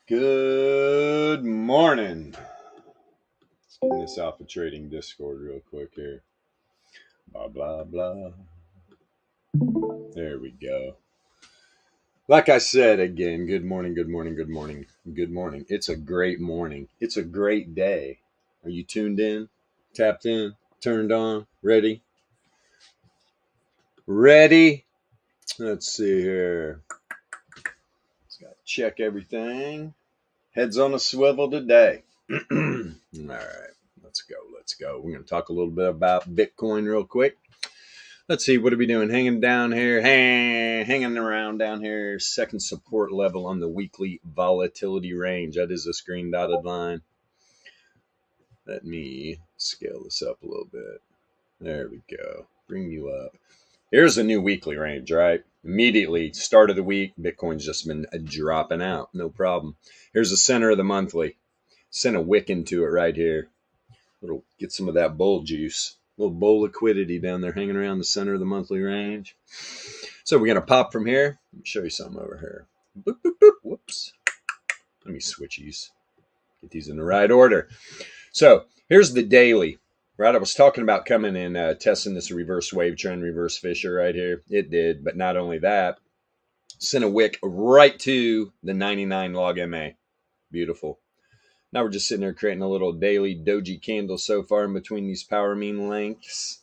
Good morning. Let's get this Alpha Trading Discord real quick here. Blah, blah, blah. There we go. Like I said again, good morning, good morning, good morning, good morning. It's a great morning. It's a great day. Are you tuned in, tapped in, turned on, ready? Ready? Let's see here. Let's got to check everything. Heads on a swivel today. All right. Let's go. Let's go. We're going to talk a little bit about Bitcoin real quick. Let's see. What are we doing? Hanging down here. Hanging around down here. Second support level on the weekly volatility range. That is this green dotted line. Let me scale this up a little bit. There we go. Bring you up. Here's a new weekly range, right? Immediately, start of the week, Bitcoin's just been dropping out. No problem. Here's the center of the monthly. Send a wick into it right here. It'll get some of that bull juice. A little bull liquidity down there hanging around the center of the monthly range. So we're going to pop from here. Let me show you something over here. Boop, boop, boop. Whoops. Let me switch these. Get these in the right order. So here's the daily. Right, I was talking about coming and testing this reverse wave trend, reverse Fisher right here. It did, but not only that, sent a wick right to the 99 log MA. Beautiful. Now we're just sitting there creating a little daily doji candle so far in between these power mean lengths.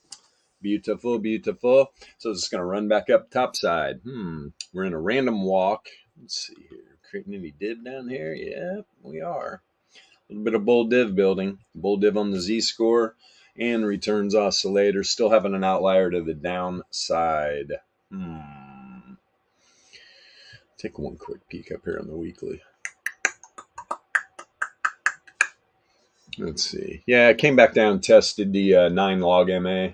Beautiful, beautiful. So it's just going to run back up top side. We're in a random walk. Let's see here. Creating any div down here? Yeah, we are. A little bit of bull div building. Bull div on the Z-score. And returns oscillator. Still having an outlier to the downside. Take one quick peek up here on the weekly. Let's see. Yeah, it came back down, tested the 9 log MA.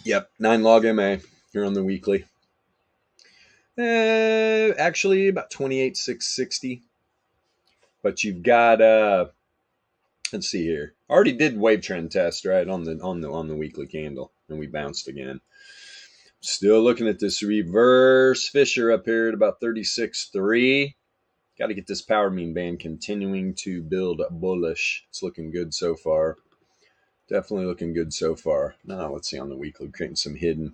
Yep, 9 log MA here on the weekly. Actually, about 28,660. But you've got let's see here. Already did wave trend test right on the weekly candle, and we bounced again. Still looking at this reverse Fisher up here at about 36.3. Got to get this power mean band continuing to build bullish. It's looking good so far. Definitely looking good so far. Now let's see on the weekly, creating some hidden,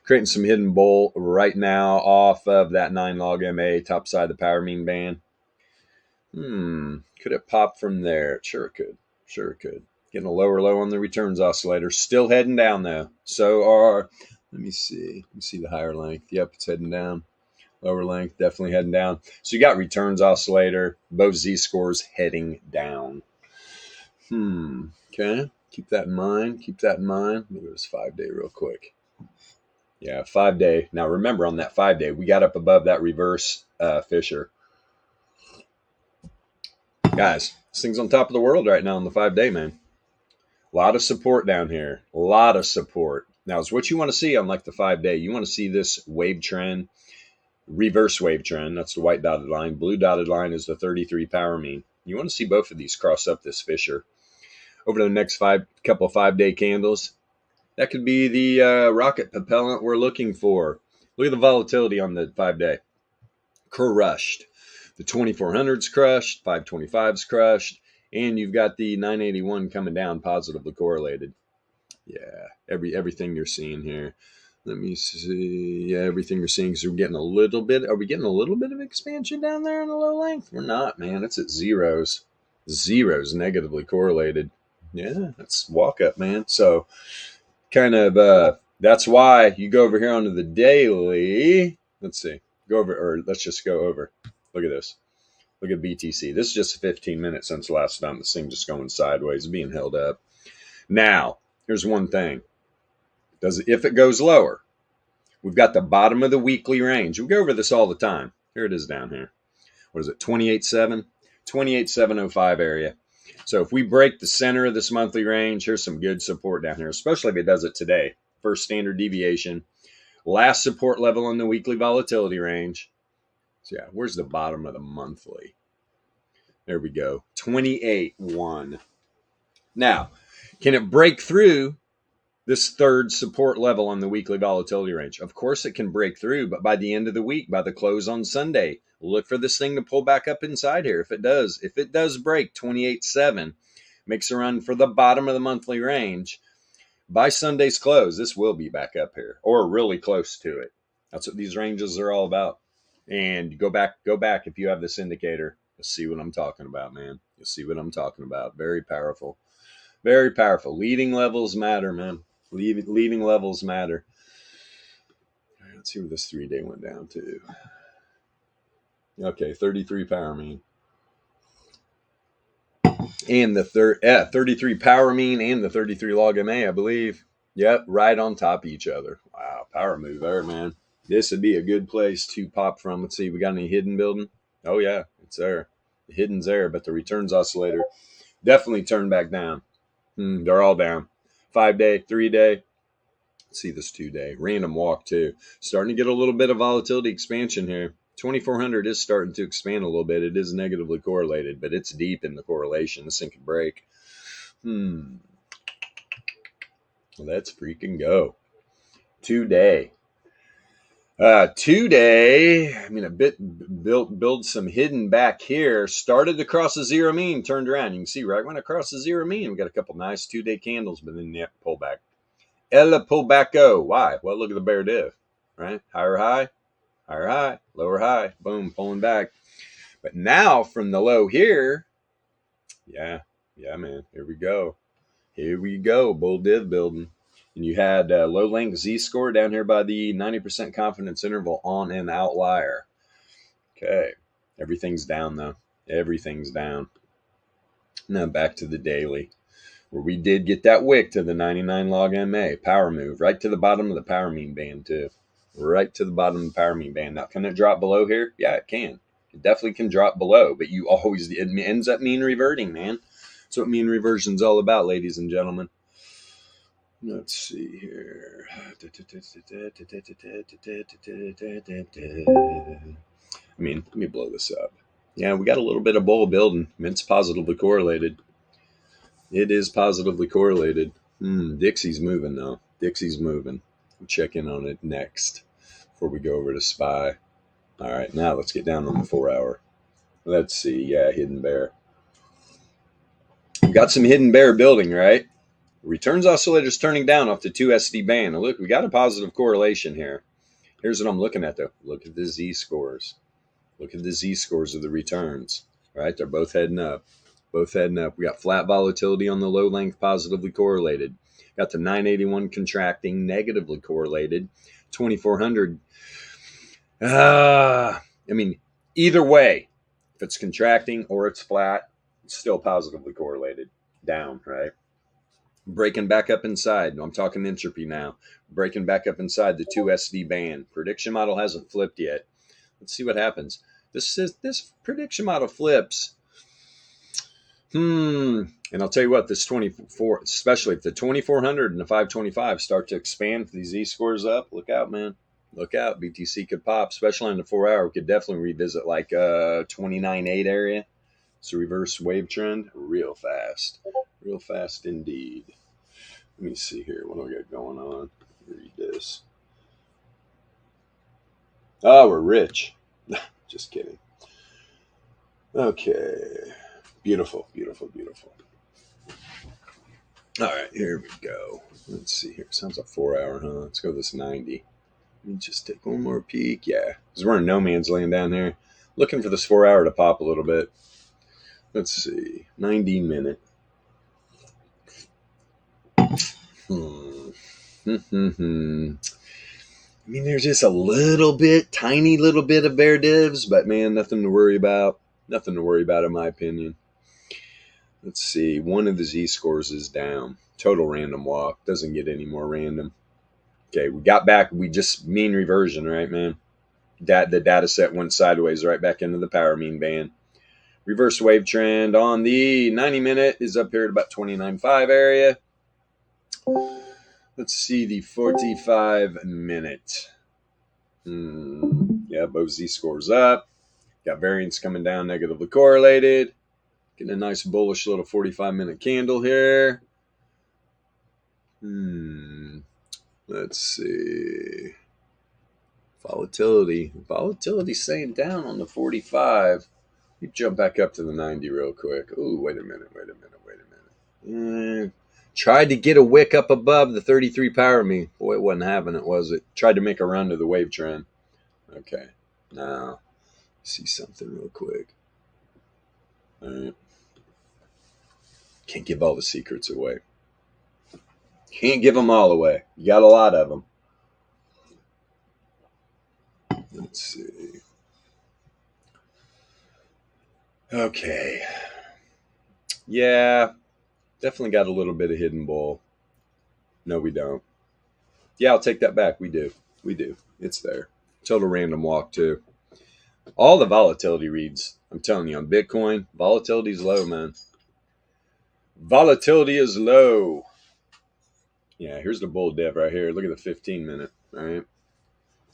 creating some hidden bull right now off of that 9 log MA, top side of the power mean band. Could it pop from there? Sure it could. Sure it could. Getting a lower low on the returns oscillator. Still heading down though. So let me see. Let me see the higher length. Yep, it's heading down. Lower length, definitely heading down. So you got returns oscillator, both Z-scores heading down. Okay. Keep that in mind. Keep that in mind. Look at this 5-day real quick. Yeah, 5-day. Now remember on that 5-day, we got up above that reverse Fisher. Guys, this thing's on top of the world right now on the 5-day, man. A lot of support down here. A lot of support. Now, it's what you want to see on like the 5-day. You want to see this wave trend, reverse wave trend. That's the white dotted line. Blue dotted line is the 33 power mean. You want to see both of these cross up this Fisher. Over the next couple of 5-day candles, that could be the rocket propellant we're looking for. Look at the volatility on the 5-day. Crushed. The 2400's crushed, 525's crushed, and you've got the 981 coming down positively correlated. Yeah, everything you're seeing here. Let me see. Yeah, everything you're seeing is we're getting a little bit. Are we getting a little bit of expansion down there in the low length? We're not, man. It's at zeros. Zeros negatively correlated. Yeah, that's walk up, man. So kind of that's why you go over here onto the daily. Let's see. Go over, or let's just go over. Look at this. Look at BTC. This is just 15 minutes since last time. This thing just going sideways, being held up. Now, here's one thing. If it goes lower, we've got the bottom of the weekly range. We go over this all the time. Here it is down here. What is it? 28.7? 28.705 area. So if we break the center of this monthly range, here's some good support down here, especially if it does it today. First standard deviation. Last support level on the weekly volatility range. So yeah, where's the bottom of the monthly? There we go. 28.1. Now, can it break through this third support level on the weekly volatility range. Of course, it can break through, but by the end of the week, by the close on Sunday, look for this thing to pull back up inside here. If it does break 28.7, makes a run for the bottom of the monthly range, by Sunday's close, this will be back up here or really close to it. That's what these ranges are all about. And go back if you have this indicator. You'll see what I'm talking about, man. You'll see what I'm talking about. Very powerful. Very powerful. Leading levels matter, man. Leading levels matter. All right, let's see where this 3-day went down to. Okay, 33 power mean. And the 33 power mean and the 33 log MA, I believe. Yep, right on top of each other. Wow, power move there, man. This would be a good place to pop from. Let's see, we got any hidden building? Oh, yeah, it's there. The hidden's there, but the returns oscillator definitely turned back down. They're all down. 5-day, 3-day. Let's see this 2-day. Random walk, too. Starting to get a little bit of volatility expansion here. 2400 is starting to expand a little bit. It is negatively correlated, but it's deep in the correlation. This thing could break. Let's freaking go. 2-day. 2-day, I mean, build some hidden back here. Started to cross the zero mean, turned around. You can see right when it crossed the zero mean, we got a couple nice 2-day candles, but then yep, pull back. Ella pull back go. Why? Well, look at the bear div, right? Higher high, lower high, boom, pulling back. But now from the low here, yeah, man, here we go. Bull div building. And you had low length Z-score down here by the 90% confidence interval on an outlier. Okay. Everything's down, though. Everything's down. Now back to the daily, where we did get that wick to the 99 log MA. Power move. Right to the bottom of the power mean band, too. Right to the bottom of the power mean band. Now, can it drop below here? Yeah, it can. It definitely can drop below, but it ends up mean reverting, man. That's what mean reversion's all about, ladies and gentlemen. Let's see here. I mean, let me blow this up. Yeah, we got a little bit of bull building. It's positively correlated. It is positively correlated. Dixie's moving, though. Dixie's moving. We'll check in on it next before we go over to SPY. All right, now let's get down on the 4-hour. Let's see. Yeah, hidden bear. We've got some hidden bear building, right? Returns oscillators turning down off the 2SD band. Now look, we got a positive correlation here. Here's what I'm looking at, though. Look at the Z-scores. Look at the Z-scores of the returns. Right? They're both heading up. Both heading up. We got flat volatility on the low length, positively correlated. Got the 981 contracting, negatively correlated. 2400. I mean, either way, if it's contracting or it's flat, it's still positively correlated. Down, right? Breaking back up inside. I'm talking entropy now. Breaking back up inside the 2SD band. Prediction model hasn't flipped yet. Let's see what happens. This prediction model flips. And I'll tell you what, this 24, especially if the 2400 and the 525 start to expand these Z-scores up, look out, man. Look out. BTC could pop, especially on the 4-hour. We could definitely revisit like 29.8 area. It's a reverse wave trend real fast. Real fast indeed. Let me see here. What do we got going on? Read this. Oh, we're rich. Just kidding. Okay. Beautiful, beautiful, beautiful. All right, here we go. Let's see here. Sounds like 4-hour, huh? Let's go this 90. Let me just take one more peek. Yeah, because we're in no man's land down there. Looking for this 4-hour to pop a little bit. Let's see. 90-minute. I mean, there's just a little bit, tiny little bit of bear divs, but man, nothing to worry about. Nothing to worry about in my opinion. Let's see. One of the Z-scores is down. Total random walk. Doesn't get any more random. Okay, we got back. We just mean reversion, right, man? The data set went sideways right back into the power mean band. Reverse wave trend on the 90-minute is up here at about 29.5 area. Let's see the 45-minute. Yeah, both Z-scores up. Got variance coming down, negatively correlated. Getting a nice bullish little 45-minute candle here. Let's see. Volatility. Volatility staying down on the 45. You jump back up to the 90 real quick. Ooh, wait a minute. Tried to get a wick up above the 33 power me. Boy, it wasn't having it, was it? Tried to make a run to the wave trend. Okay. Now, see something real quick. All right. Can't give all the secrets away. Can't give them all away. You got a lot of them. Let's see. Okay. Yeah, definitely got a little bit of hidden bull. No, we don't. Yeah, I'll take that back. We do. It's there. Total random walk, too. All the volatility reads. I'm telling you, on Bitcoin, volatility is low, man. Volatility is low. Yeah, here's the bull div right here. Look at the 15-minute. All right.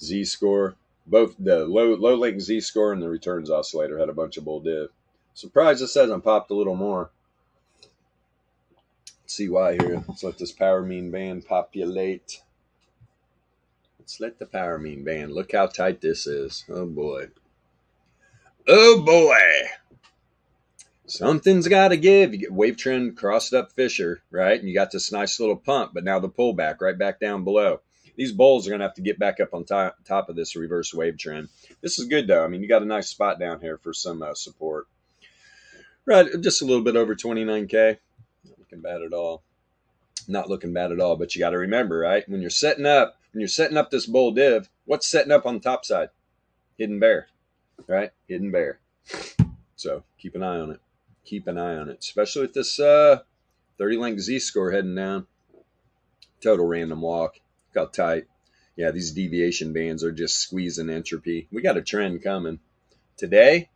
Z-score. Both the low link Z-score and the returns oscillator had a bunch of bull div. Surprised this hasn't popped a little more. Let's see why here. Let's let this power mean band populate. Let's let the power mean band. Look how tight this is. Oh boy. Oh boy. Something's got to give. You get wave trend crossed up Fisher, right? And you got this nice little pump, but now the pullback right back down below. These bulls are going to have to get back up on top of this reverse wave trend. This is good, though. I mean, you got a nice spot down here for some support. Right, just a little bit over 29K. Not looking bad at all. Not looking bad at all, but you got to remember, right? When you're setting up this bull div, what's setting up on the top side? Hidden bear, right? Hidden bear. So keep an eye on it. Keep an eye on it, especially with this 30-link Z-score heading down. Total random walk. Look how tight. Yeah, these deviation bands are just squeezing entropy. We got a trend coming. Today,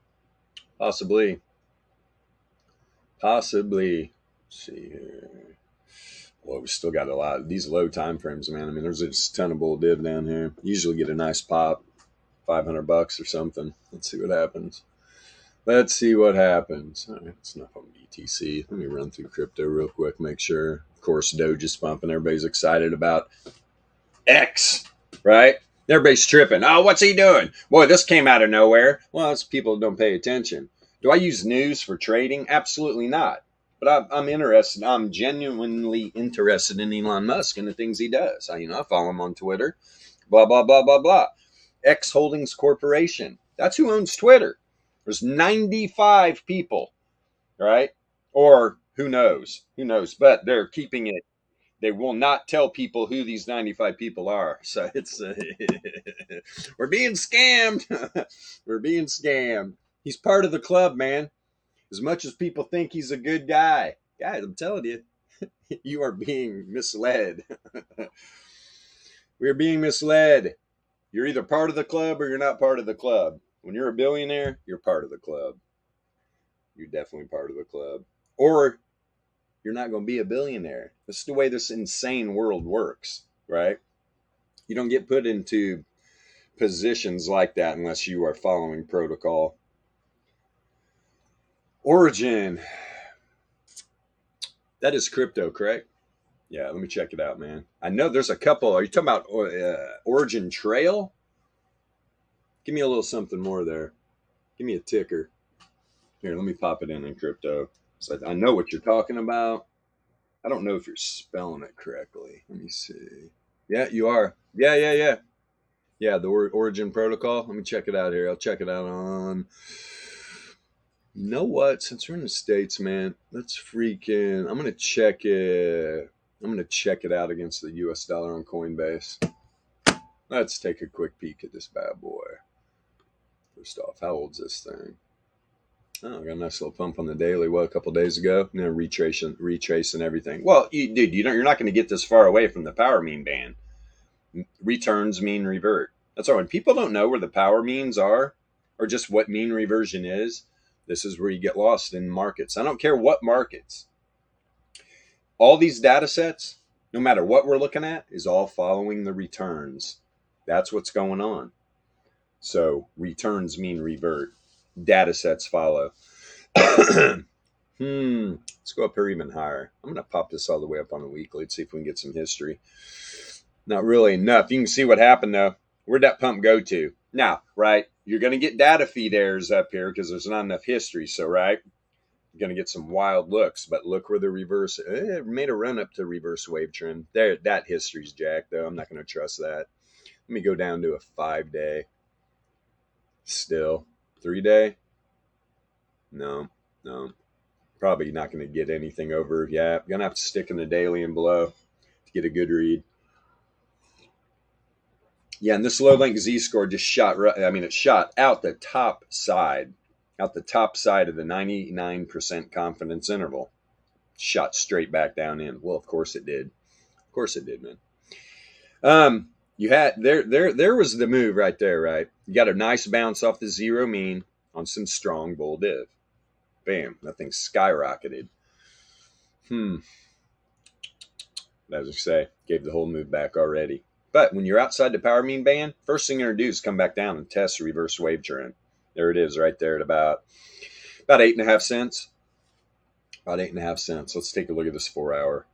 possibly. Let's see here. Well, we still got a lot of these low time frames, man. I mean, there's just a ton of bull div down here. Usually get a nice pop, $500 or something. Let's see what happens. All right, it's enough on BTC. Let me run through crypto real quick, make sure. Of course, Doge is pumping. Everybody's excited about X, right? Everybody's tripping. Oh, what's he doing? Boy, this came out of nowhere. Well, it's people don't pay attention. Do I use news for trading? Absolutely not. But I'm interested. I'm genuinely interested in Elon Musk and the things he does. I follow him on Twitter. Blah, blah, blah, blah, blah. X Holdings Corporation. That's who owns Twitter. There's 95 people, right? Or who knows? But they're keeping it. They will not tell people who these 95 people are. So it's we're being scammed. We're being scammed. He's part of the club, man. As much as people think he's a good guy, guys, I'm telling you, you are being misled. We're being misled. You're either part of the club or you're not part of the club. When you're a billionaire, you're part of the club. You're definitely part of the club. Or you're not going to be a billionaire. This is the way this insane world works, right? You don't get put into positions like that unless you are following protocol. Origin. That is crypto, correct? Yeah, let me check it out, man. I know there's a couple. Are you talking about Origin Trail? Give me a little something more there. Give me a ticker. Here, let me pop it in crypto. So I know what you're talking about. I don't know if you're spelling it correctly. Let me see. Yeah, you are. Yeah. Yeah, the Origin Protocol. Let me check it out here. I'll check it out on... You know what? Since we're in the States, man, let's freaking... I'm going to check it. I'm going to check it out against the US dollar on Coinbase. Let's take a quick peek at this bad boy. First off, how old's this thing? Oh, I got a nice little pump on the daily. Well, a couple days ago, retracing everything. Well, you're not going to get this far away from the power mean band. Returns mean revert. That's all. When people don't know where the power means are, or just what mean reversion is, this is where you get lost in markets. I don't care what markets. All these data sets, no matter what we're looking at, is all following the returns. That's what's going on. So returns mean revert. Data sets follow. Let's go up here even higher. I'm going to pop this all the way up on the weekly. Let's see if we can get some history. Not really enough. You can see what happened though. Where'd that pump go to? Now, right, you're going to get data feed errors up here because there's not enough history. So, right, you're going to get some wild looks. But look where the reverse it made a run up to reverse wave trend. There, that history's jacked though. I'm not going to trust that. Let me go down to a 5-day. Still 3-day. No. Probably not going to get anything over. Yeah, I'm going to have to stick in the daily and below to get a good read. Yeah, and this low length Z-score just shot, it shot out the top side of the 99% confidence interval. Shot straight back down in. Well, of course it did. Of course it did, man. You had, there was the move right there, right? You got a nice bounce off the zero mean on some strong bull div. Bam, that thing skyrocketed. As I say, gave the whole move back already. But when you're outside the power mean band, first thing you're going to do is come back down and test the reverse wave trend. There it is right there at about 8.5 cents. About 8.5 cents. Let's take a look at this 4-hour.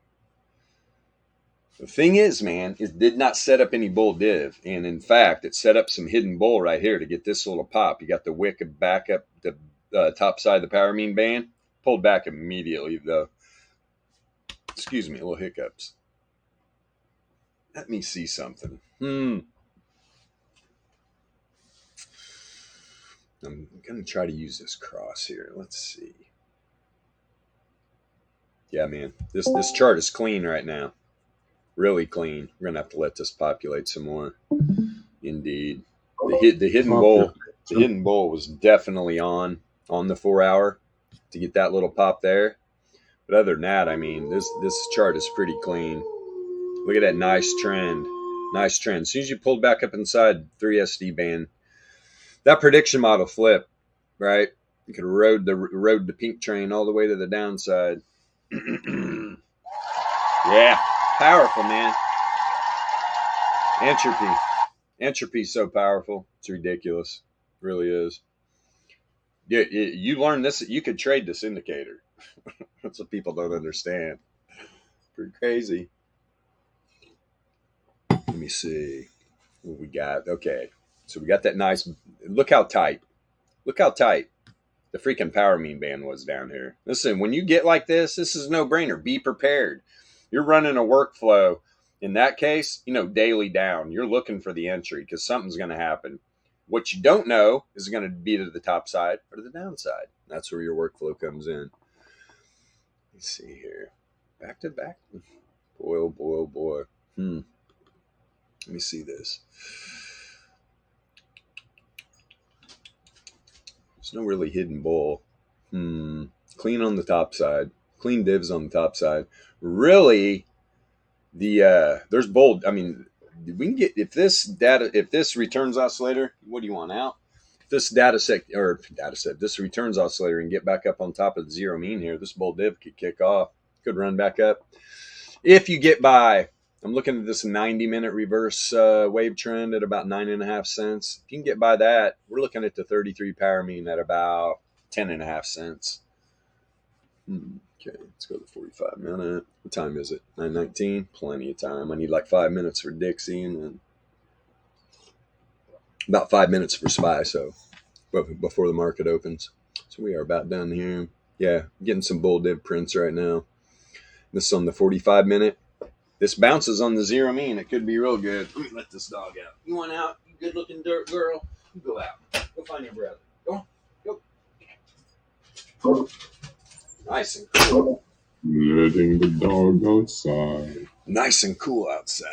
The thing is, man, it did not set up any bull div. And in fact, it set up some hidden bull right here to get this little pop. You got the wick back up the top side of the power mean band. Pulled back immediately, though. Excuse me, little hiccups. Let me see something. I'm going to try to use this cross here. Let's see. Yeah, man. This chart is clean right now. Really clean. We're going to have to let this populate some more. Indeed. The hidden bull was definitely on the 4-hour to get that little pop there. But other than that, I mean, this chart is pretty clean. Look at that nice trend. Nice trend. As soon as you pulled back up inside 3SD band, that prediction model flipped, right? You could rode the pink train all the way to the downside. Yeah, powerful, man. Entropy's so powerful. It's ridiculous. It really is. You learn this. You could trade this indicator. That's what people don't understand. Pretty crazy. Let me see what we got. Okay, so we got that nice. Look how tight. Look how tight the freaking power mean band was down here. Listen, when you get like this is a no-brainer. Be prepared. You're running a workflow. In that case, daily down. You're looking for the entry because something's going to happen. What you don't know is going to be to the top side or to the downside. That's where your workflow comes in. Let's see here. Back to back. Boy, oh boy, oh boy. Let me see this. There's no really hidden bull. Clean on the top side. Clean divs on the top side. Really, there's bold. I mean, we can get if this returns oscillator. What do you want out? If this this returns oscillator and get back up on top of the zero mean here, this bull div could kick off. Could run back up. If you get by, I'm looking at this 90-minute reverse wave trend at about 9.5 cents. If you can get by that, we're looking at the 33 power mean at about 10.5 cents. Okay, let's go to 45 minute. What time is it? 9:19. Plenty of time. I need like 5 minutes for Dixie and then about 5 minutes for SPY. So before the market opens. So we are about done here. Yeah, getting some bull div prints right now. This is on the 45 minute. This bounces on the zero mean. It could be real good. Let me let this dog out. You want out? You good looking dirt girl? You go out. Go find your brother. Go on. Go. Nice and cool. Letting the dog outside. Nice and cool outside.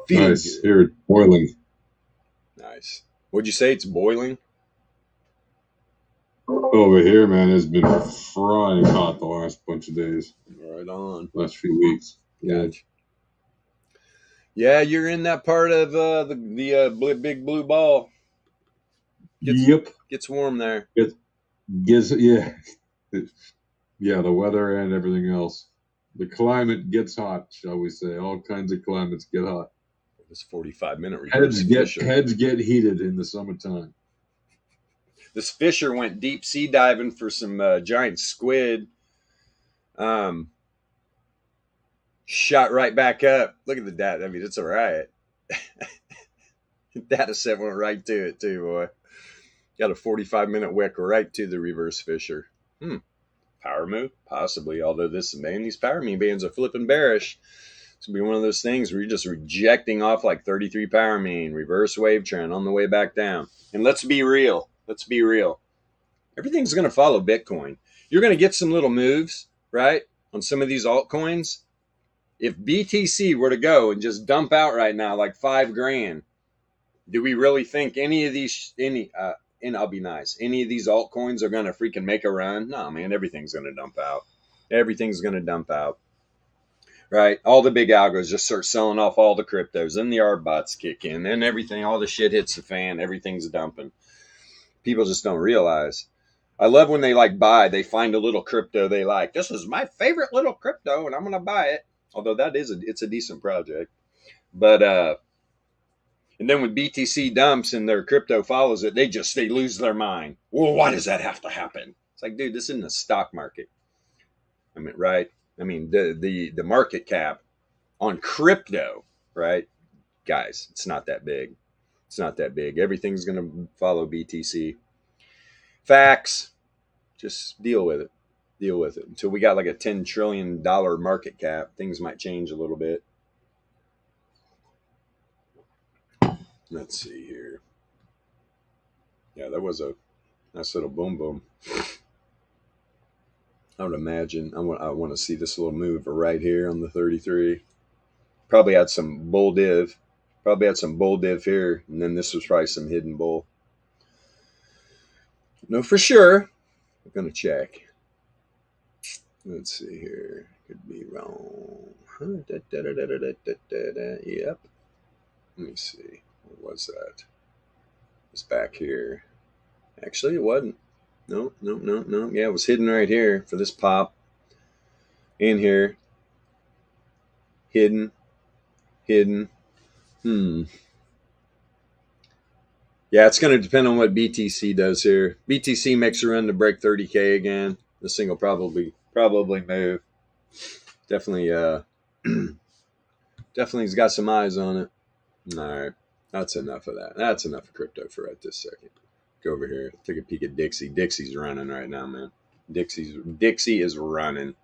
Nice. Here it's boiling. Nice. What'd you say? It's boiling? Over here, man, it's been frying hot the last bunch of days. Right on. Last few weeks. Gotcha. Yeah, you're in that part of the big blue ball. Gets warm there. Yeah, the weather and everything else. The climate gets hot, shall we say. All kinds of climates get hot. This 45-minute reverse heads get heated in the summertime. This fisher went deep sea diving for some giant squid. Shot right back up. Look at the data. I mean, it's a riot. Data set went right to it too, boy. Got a 45-minute wick right to the reverse Fisher. Power move? Possibly. Although these power move bands are flipping bearish. It's going to be one of those things where you're just rejecting off like 33 power mean, reverse wave trend on the way back down. And let's be real. Everything's going to follow Bitcoin. You're going to get some little moves, right, on some of these altcoins. If BTC were to go and just dump out right now like $5,000, do we really think any of these and I'll be nice, any of these altcoins are going to freaking make a run? No, man, everything's going to dump out. Right? All the big algos just start selling off all the cryptos, and the ARB kick in, and everything, all the shit hits the fan, everything's dumping. People just don't realize. I love when they buy, they find a little crypto they like. This is my favorite little crypto, and I'm going to buy it. Although it's a decent project. But and then when BTC dumps and their crypto follows it, they lose their mind. Well, why does that have to happen? It's like, dude, this isn't a stock market. I mean, right? I mean, the market cap on crypto, right? Guys, it's not that big. Everything's going to follow BTC. Facts. Just deal with it. Until we got like a $10 trillion market cap, things might change a little bit. Let's see here. Yeah, that was a nice little boom. I would imagine I want to see this little move right here on the 33. Probably had some bull div. Here, and then this was probably some hidden bull. No, for sure. I'm gonna check. Let's see here. Could be wrong. Yep. Let me see. What was that? It's back here. Actually, it wasn't. No. Yeah, it was hidden right here for this pop. In here. Hidden. Yeah, it's going to depend on what BTC does here. BTC makes a run to break 30K again. This thing will probably move. Definitely has got some eyes on it. All right. That's enough of that. That's enough of crypto for right this second. Go over here. Take a peek at Dixie. Dixie's running right now, man. Dixie is running.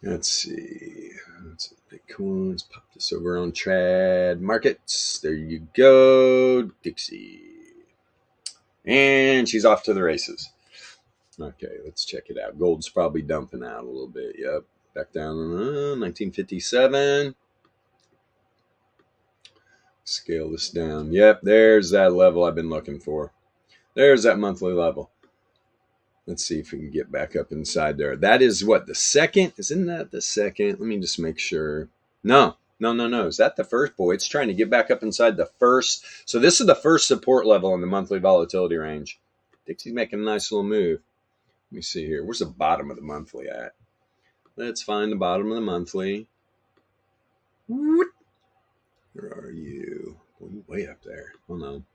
Let's see. Let's Bitcoin. Let's pop this over on Trad Markets. There you go, Dixie. And she's off to the races. Okay, let's check it out. Gold's probably dumping out a little bit. Yep. Back down to 1957. Scale this down. Yep, there's that level I've been looking for. There's that monthly level. Let's see if we can get back up inside there. That is what, the second? Isn't that the second? Let me just make sure. No. Is that the first? Boy, it's trying to get back up inside the first. So this is the first support level in the monthly volatility range. Dixie's making a nice little move. Let me see here. Where's the bottom of the monthly at? Let's find the bottom of the monthly. Where are you? Way up there. Hold on.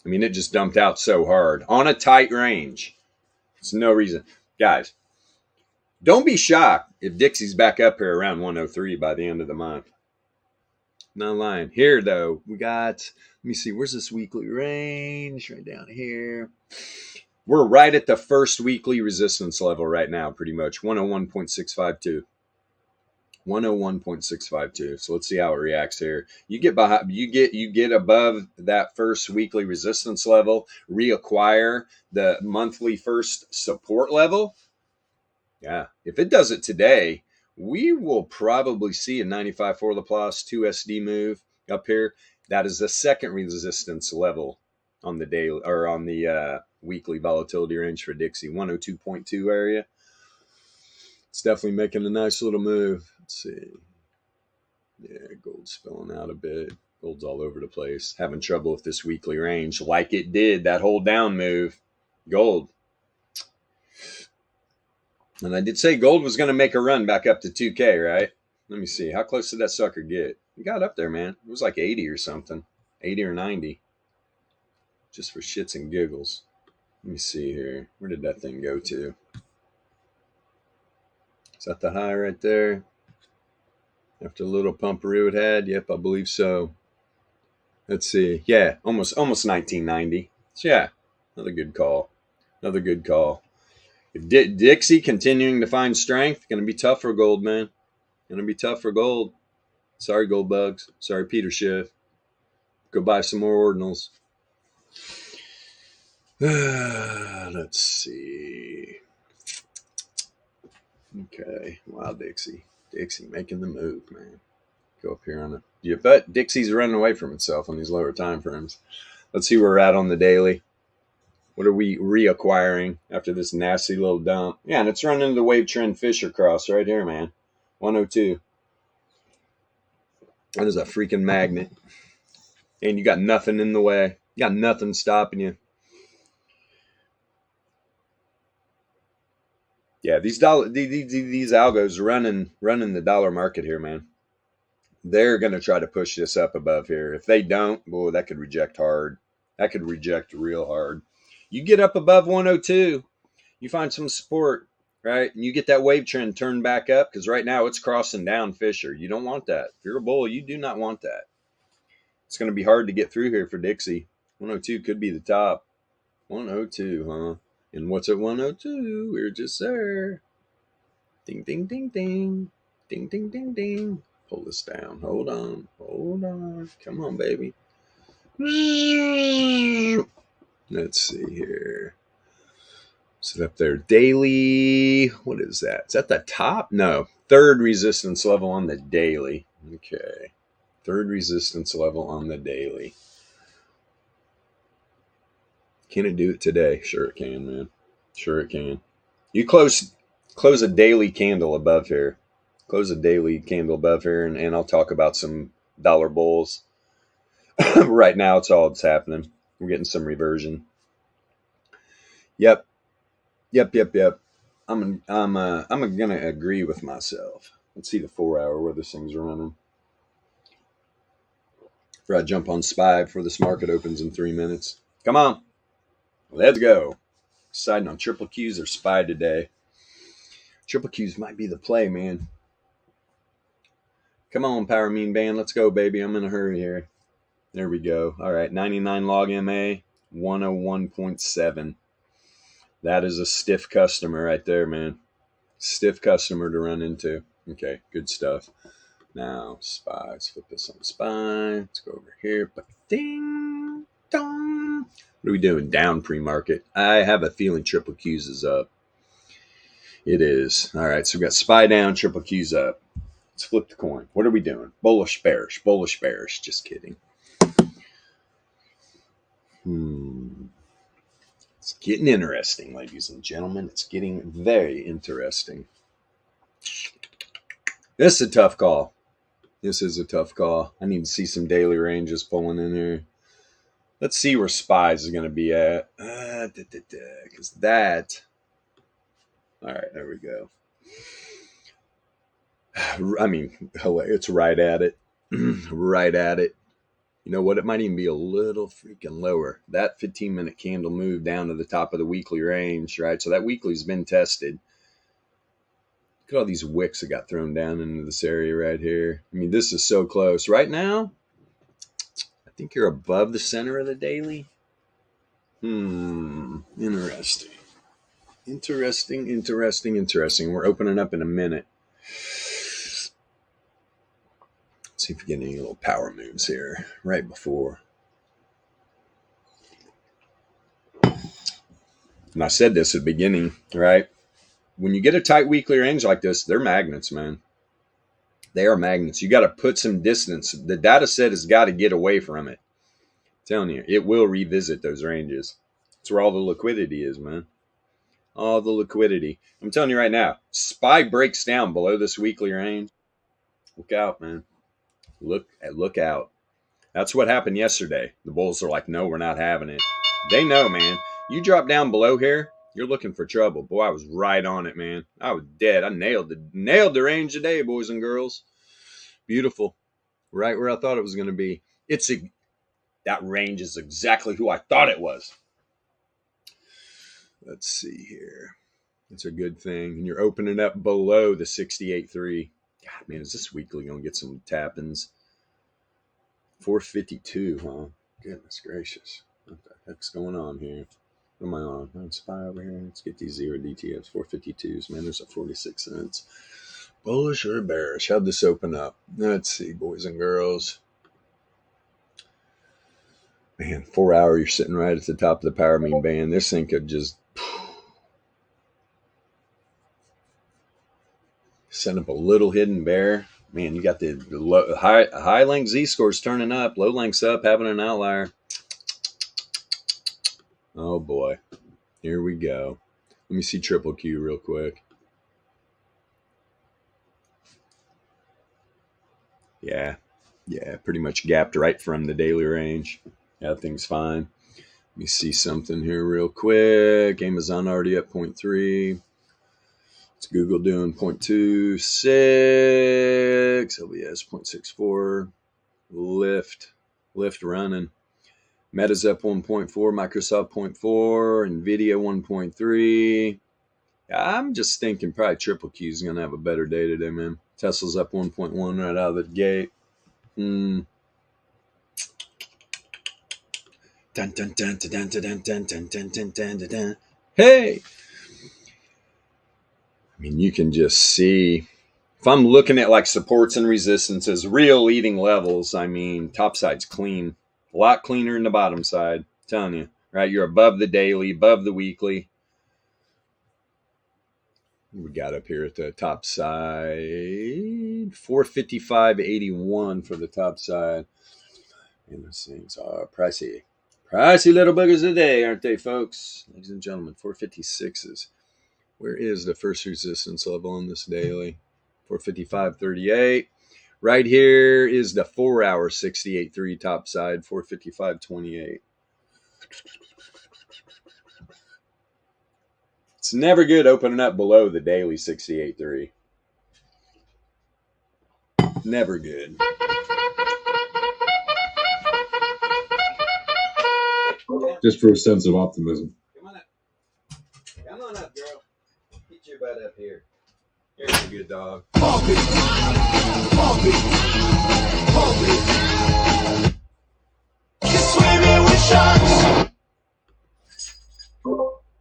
I mean, it just dumped out so hard on a tight range. There's no reason. Guys, don't be shocked if Dixie's back up here around 103 by the end of the month. Not lying. Here, though, we got, let me see, where's this weekly range? Right down here. We're right at the first weekly resistance level right now, pretty much. 101.652. 101.652. So let's see how it reacts here. You get above that first weekly resistance level, reacquire the monthly first support level. Yeah, if it does it today, we will probably see a 95 for the plus 2 SD move up here. That is the second resistance level on the daily or on the weekly volatility range for Dixie, 102.2 area. It's definitely making a nice little move. Let's see. Yeah, gold's spilling out a bit. Gold's all over the place. Having trouble with this weekly range like it did that whole down move. Gold. And I did say gold was going to make a run back up to 2K, right? Let me see. How close did that sucker get? It got up there, man. It was like 80 or something. 80 or 90. Just for shits and giggles. Let me see here. Where did that thing go to? Is that the high right there? After the little pumperoo it had, yep, I believe so. Let's see. Yeah, almost 1990. So yeah, another good call. Another good call. Dixie continuing to find strength, going to be tough for gold, man. Going to be tough for gold. Sorry, gold bugs. Sorry, Peter Schiff. Go buy some more ordinals. Let's see. Okay. Wow, Dixie. Dixie making the move, man. Go up here on it. Yeah, but Dixie's running away from itself on these lower time frames. Let's see where we're at on the daily. What are we reacquiring after this nasty little dump? Yeah, and it's running into the wave trend Fisher cross right here, man. 102. That is a freaking magnet. And you got nothing in the way. You got nothing stopping you. Yeah, these algos running the dollar market here, man. They're gonna try to push this up above here. If they don't, boy, that could reject hard. That could reject real hard. You get up above 102, you find some support, right? And you get that wave trend turned back up because right now it's crossing down Fisher. You don't want that. If you're a bull, you do not want that. It's going to be hard to get through here for Dixie. 102 could be the top. 102, huh? And what's at 102? We're just there. Ding, ding, ding, ding. Ding, ding, ding, ding. Pull this down. Hold on. Hold on. Come on, baby. Let's see here. Sit up there. Daily. What is that? Is that the top? No. Third resistance level on the daily. Okay. Third resistance level on the daily. Can it do it today? Sure it can, man. Sure it can. You close a daily candle above here. Close a daily candle above here, and I'll talk about some dollar bulls. Right now, it's all that's happening. We're getting some reversion. Yep. I'm gonna agree with myself. Let's see the 4 hour where this thing's running. Before I jump on SPY before this market opens in 3 minutes. Come on, let's go. Deciding on triple Qs or SPY today. Triple Qs might be the play, man. Come on, Power Mean Band. Let's go, baby. I'm in a hurry here. There we go. All right, 99 log MA, 101.7. That is a stiff customer right there, man. Stiff customer to run into. Okay, good stuff. Now, SPY. Let's flip this on SPY. Let's go over here. Ding, dong. What are we doing? Down pre-market. I have a feeling triple Qs is up. It is. All right, so we've got SPY down, triple Qs up. Let's flip the coin. What are we doing? Bullish, bearish. Bullish, bearish. Just kidding. It's getting interesting, ladies and gentlemen. It's getting very interesting. This is a tough call. This is a tough call. I need to see some daily ranges pulling in here. Let's see where SPYs is going to be at. Because that... All right, there we go. I mean, it's right at it. Right at it. You know what? It might even be a little freaking lower. That 15-minute candle moved down to the top of the weekly range, right? So that weekly's been tested. Look at all these wicks that got thrown down into this area right here. I mean, this is so close. Right now, I think you're above the center of the daily. Interesting. Interesting. We're opening up in a minute. Let's see if we get any little power moves here right before. And I said this at the beginning, right? When you get a tight weekly range like this, they're magnets, man. They are magnets. You got to put some distance. The data set has got to get away from it. I'm telling you, it will revisit those ranges. That's where all the liquidity is, man. All the liquidity. I'm telling you right now, SPY breaks down below this weekly range. Look out, man. Look out. That's what happened yesterday. The bulls are like, no, we're not having it. They know, man. You drop down below here, you're looking for trouble. Boy, I was right on it, man. I was dead. I nailed the range today, boys and girls. Beautiful. Right where I thought it was going to be. That range is exactly who I thought it was. Let's see here. It's a good thing. And you're opening up below the 68.3. God, man, is this weekly going to get some tap-ins? 452, huh? Goodness gracious. What the heck's going on here? What am I on? I'm SPY over here. Let's get these 0 DTFs, 452s. Man, there's a 46 cents. Bullish or bearish? How'd this open up? Let's see, boys and girls. Man, 4 hour, you're sitting right at the top of the power mean band. This thing could just send up a little hidden bear. Man, you got the high length Z scores turning up, low lengths up, having an outlier. Oh boy, here we go. Let me see triple Q real quick. Yeah, pretty much gapped right from the daily range. Yeah, thing's fine. Let me see something here real quick. Amazon already up 0.3. It's Google doing 0.26. LBS 0.64. Lyft running. Meta's up 1.4. Microsoft 0.4. Nvidia 1.3. I'm just thinking probably triple Q is going to have a better day today, man. Tesla's up 1.1 right out of the gate. Dun, dun, dun, dun, dun, dun, dun, dun, dun, dun, dun, dun, dun. Hey! I mean, you can just see, if I'm looking at like supports and resistances, real leading levels, I mean, top side's clean. A lot cleaner than the bottom side. I'm telling you, right? You're above the daily, above the weekly. We got up here at the top side, 455.81 for the top side. And those things are pricey. Pricey little boogers today, aren't they, folks? Ladies and gentlemen, 456s. Where is the first resistance level on this daily? 455.38. Right here is the 4 hour 68.3 top side, 455.28. It's never good opening up below the daily 68.3. Never good. Just for a sense of optimism. Come on up. Come on up, girl. Get your butt up here. Here's a good dog.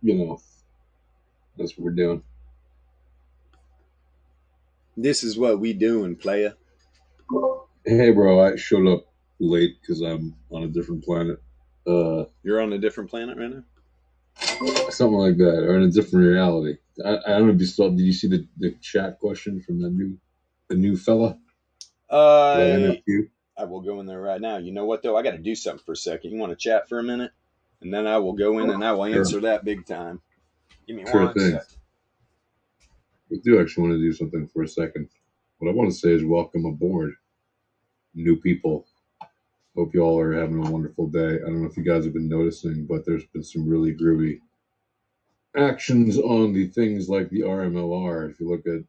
You know, that's what we're doing. This is what we doing, playa. Hey, bro, I showed up late because I'm on a different planet. You're on a different planet right now? Something like that, or in a different reality. I don't know if you saw. Did you see the chat question from the new fella? I will go in there right now. You know what though? I got to do something for a second. You want to chat for a minute, and then I will go in and I will answer that big time. Give me Sure one thing. second. I do actually want to do something for a second. What I want to say is welcome aboard, new people. Hope you all are having a wonderful day. I don't know if you guys have been noticing, but there's been some really groovy actions on the things like the RMLR. If you look at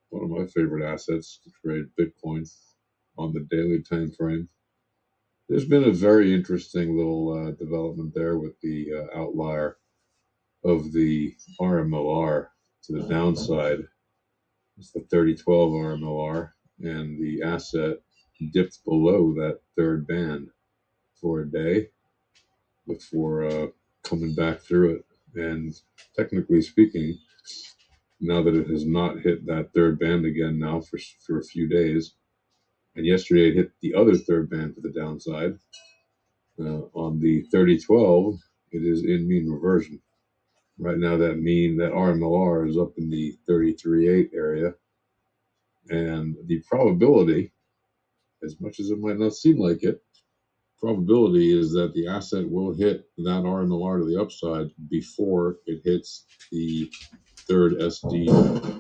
one of my favorite assets to trade, Bitcoin, on the daily time frame, there's been a very interesting little development there with the outlier of the RMLR to the downside. It's the 3012 RMLR, and the asset dipped below that third band for a day before coming back through it. And technically speaking, now that it has not hit that third band again now for a few days, and yesterday it hit the other third band to the downside, on the 3012, it is in mean reversion. Right now that RMLR is up in the 33.8 area, and the probability, as much as it might not seem like it, probability is that the asset will hit that RMLR to the upside before it hits the third SD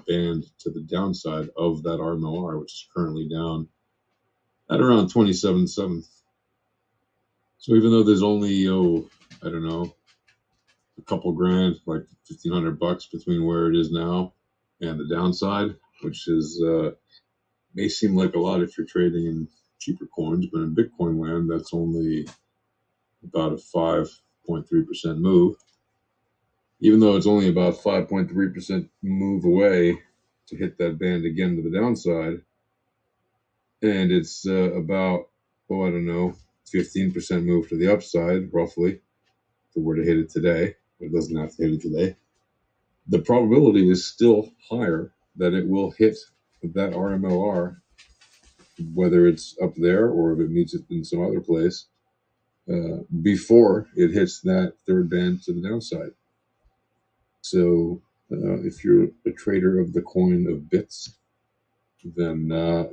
band to the downside of that RMLR, which is currently down at around 27.7. So even though there's only, I don't know, a couple grand, like $1,500 between where it is now and the downside, which is may seem like a lot if you're trading in cheaper coins, but in Bitcoin land, that's only about a 5.3% move. Even though it's only about 5.3% move away to hit that band again to the downside, And it's about, I don't know, 15% move to the upside, roughly, if it were to hit it today. But it doesn't have to hit it today. The probability is still higher that it will hit that RMLR, whether it's up there or if it meets it in some other place, before it hits that third band to the downside. So if you're a trader of the coin of bits, then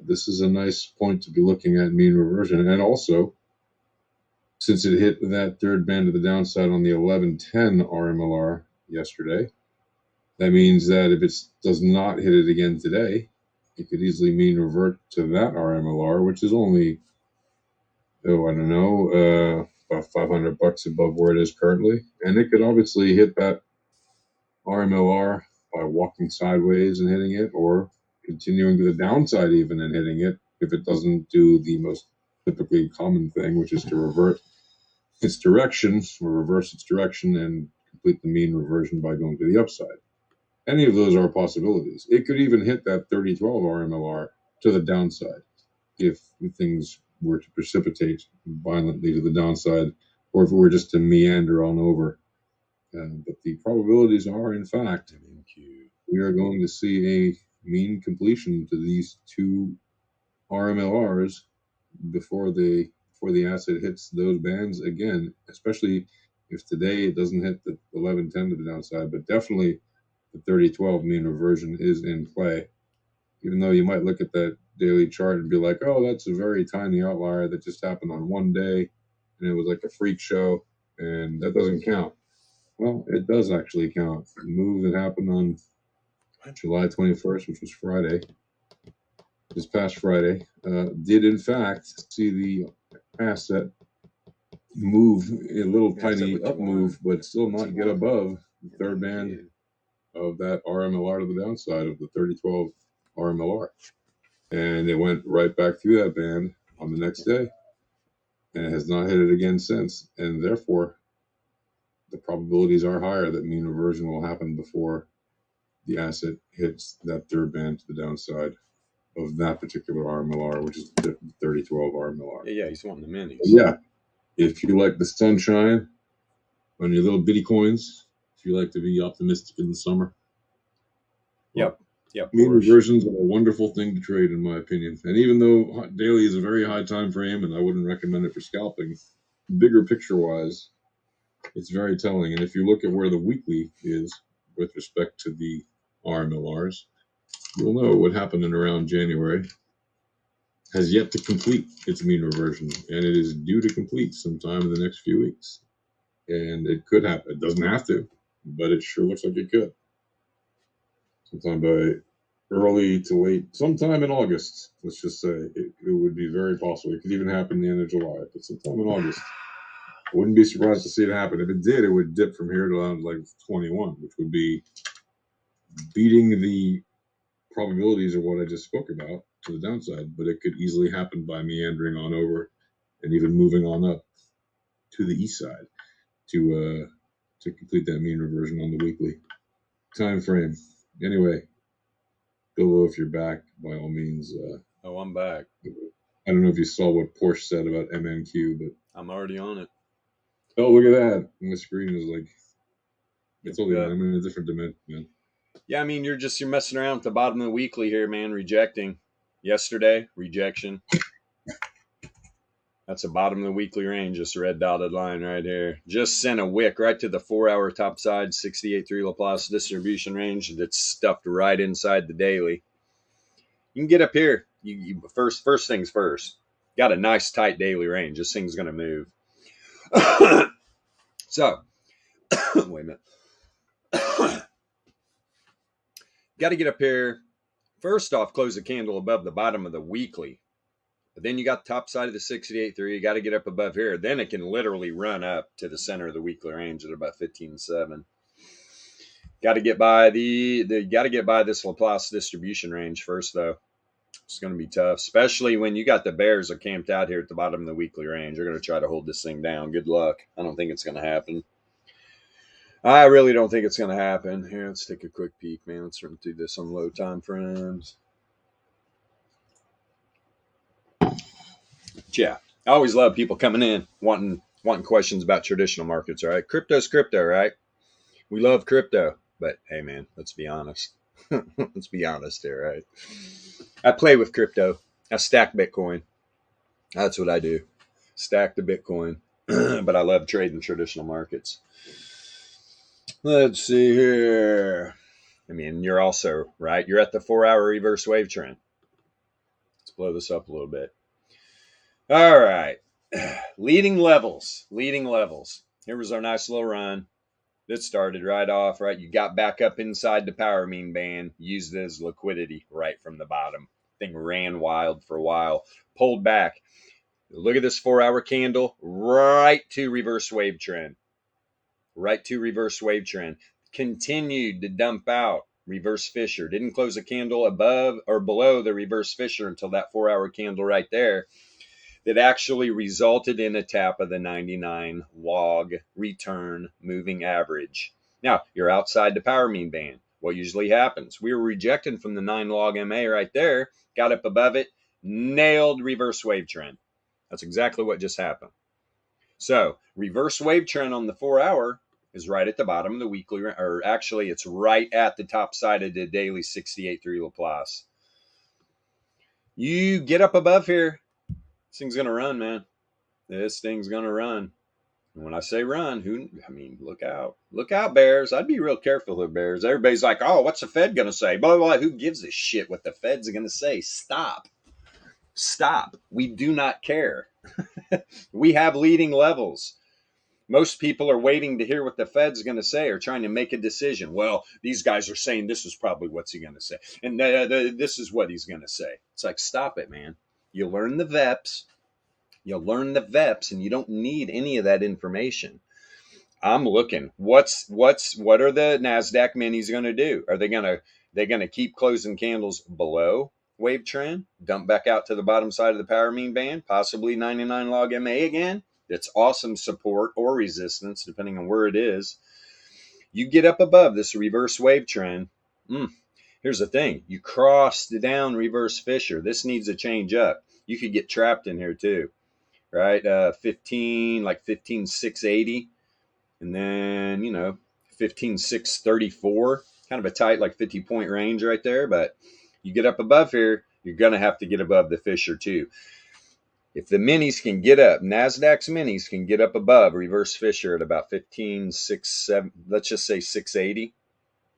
this is a nice point to be looking at mean reversion. And also, since it hit that third band to the downside on the 1110 RMLR yesterday, that means that if it does not hit it again today, it could easily mean revert to that RMLR, which is only, I don't know, about $500 above where it is currently. And it could obviously hit that RMLR by walking sideways and hitting it, or continuing to the downside even and hitting it, if it doesn't do the most typically common thing, which is to revert its direction or reverse its direction and complete the mean reversion by going to the upside. Any of those are possibilities. It could even hit that 3012 RMLR to the downside if things were to precipitate violently to the downside, or if it were just to meander on over. But the probabilities are, in fact, we are going to see a mean completion to these two RMLRs before the asset hits those bands again, especially if today it doesn't hit the 1110 to the downside, but definitely the 3012 mean reversion is in play. Even though you might look at that daily chart and be like, oh, that's a very tiny outlier that just happened on one day and it was like a freak show and that doesn't count. Well, it does actually count. The move that happened on July 21st, which was Friday, this past Friday, did in fact see the asset move a little tiny up move, but still not get above the third band of that RMLR to the downside of the 3012 RMLR. And it went right back through that band on the next day and it has not hit it again since. And therefore, the probabilities are higher that mean reversion will happen before the asset hits that third band to the downside of that particular RMLR, which is the 3012 RMLR. Yeah, he's wanting the minis. Yeah, if you like the sunshine on your little bitty coins, if you like to be optimistic in the summer. Yep. Mean reversions are a wonderful thing to trade, in my opinion. And even though daily is a very high time frame, and I wouldn't recommend it for scalping, bigger picture wise, it's very telling. And if you look at where the weekly is with respect to the RMLRs, you'll know what happened in around January has yet to complete its mean reversion, and it is due to complete sometime in the next few weeks. And it could happen. It doesn't have to, but it sure looks like it could. Sometime by early to late, sometime in August, let's just say. It would be very possible. It could even happen the end of July, but sometime in August. I wouldn't be surprised to see it happen. If it did, it would dip from here to around like 21, which would be beating the probabilities of what I just spoke about to the downside, but it could easily happen by meandering on over and even moving on up to the east side to complete that mean reversion on the weekly time frame. Anyway, Bilbo, if you're back, by all means. I'm back. I don't know if you saw what Porsche said about MNQ, but I'm already on it. Oh, look at that! And the screen is like, it's only I'm in a different dimension, man. Yeah, I mean, you're messing around at the bottom of the weekly here, man. Rejecting yesterday, rejection. That's the bottom of the weekly range, just a red dotted line right here. Just sent a wick right to the 4-hour top side, 68.3 Laplace distribution range that's stuffed right inside the daily. You can get up here. You first things first. Got a nice tight daily range. This thing's going to move. So, wait a minute. Got to get up here. First off, close the candle above the bottom of the weekly. But then you got the top side of the 68.3. You got to get up above here. Then it can literally run up to the center of the weekly range at about 15.7. Got to get by this Laplace distribution range first, though. It's going to be tough, especially when you got the bears are camped out here at the bottom of the weekly range. They're going to try to hold this thing down. Good luck. I don't think it's going to happen. I really don't think it's going to happen. Here, let's take a quick peek, man. Let's run through this on low time frames. Yeah, I always love people coming in wanting questions about traditional markets. All right, crypto's crypto, right? We love crypto, but hey, man, let's be honest. Let's be honest here, right? I play with crypto. I stack Bitcoin. That's what I do. Stack the Bitcoin. But I love trading traditional markets. Let's see here. I mean, you're also, right? You're at the 4-hour reverse wave trend. Let's blow this up a little bit. All right. Leading levels. Leading levels. Here was our nice little run. It started right off, right? You got back up inside the power mean band, used it as liquidity right from the bottom. Thing ran wild for a while, pulled back. Look at this 4-hour candle, right to reverse wave trend. Right to reverse wave trend. Continued to dump out reverse fissure. Didn't close a candle above or below the reverse fissure until that 4-hour candle right there. That actually resulted in a tap of the 99 log return moving average. Now, you're outside the power mean band. What usually happens? We were rejecting from the 9 log MA right there, got up above it, nailed reverse wave trend. That's exactly what just happened. So, reverse wave trend on the 4-hour is right at the bottom of the weekly, or actually, it's right at the top side of the daily 68.3 Laplace. You get up above here, this thing's going to run, man. This thing's going to run. And when I say run, look out. Look out, bears. I'd be real careful of bears. Everybody's like, oh, what's the Fed going to say? Blah, blah, blah. Who gives a shit what the Fed's going to say? Stop. Stop. We do not care. We have leading levels. Most people are waiting to hear what the Fed's going to say or trying to make a decision. Well, these guys are saying this is probably what's he going to say. And this is what he's going to say. It's like, stop it, man. You learn the VEPS. You'll learn the VEPS, and you don't need any of that information. I'm looking. What are the Nasdaq minis going to do? Are they going to keep closing candles below wave trend, dump back out to the bottom side of the power mean band, possibly 99 log MA again? It's awesome support or resistance, depending on where it is. You get up above this reverse wave trend. Here's the thing. You cross the down reverse fissure. This needs a change up. You could get trapped in here too. Right, 15,680, and then 15,634, kind of a tight 50-point range right there. But you get up above here, you're gonna have to get above the fissure too. If the minis can get up, Nasdaq's minis can get up above reverse fissure at about 15,670, let's just say 680.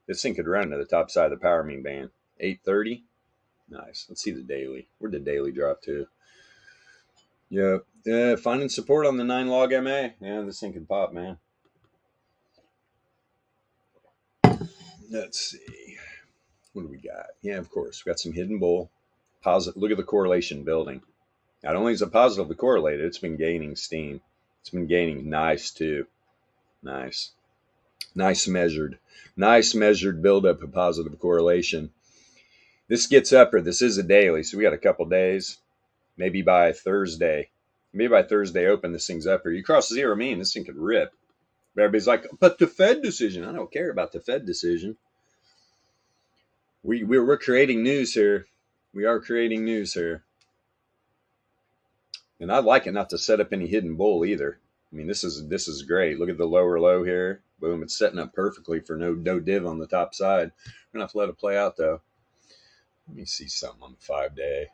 This thing could run to the top side of the power mean band, 830. Nice. Let's see the daily. Where'd the daily drop to? Yeah, finding support on the 9 log MA. Yeah, this thing can pop, man. Let's see. What do we got? Yeah, of course. We got some hidden bull. Positive. Look at the correlation building. Not only is it positively correlated, it's been gaining steam. It's been gaining nice, too. Nice. Nice measured buildup of positive correlation. This gets up, or this is a daily, so we got a couple days. Maybe by Thursday open, this thing's up here. You cross zero mean, this thing could rip. But everybody's like, but the Fed decision. I don't care about the Fed decision. We're creating news here. We are creating news here. And I'd like it not to set up any hidden bull either. I mean, this is great. Look at the lower low here. Boom, it's setting up perfectly for no div on the top side. We're going to have to let it play out, though. Let me see something on the 5-day.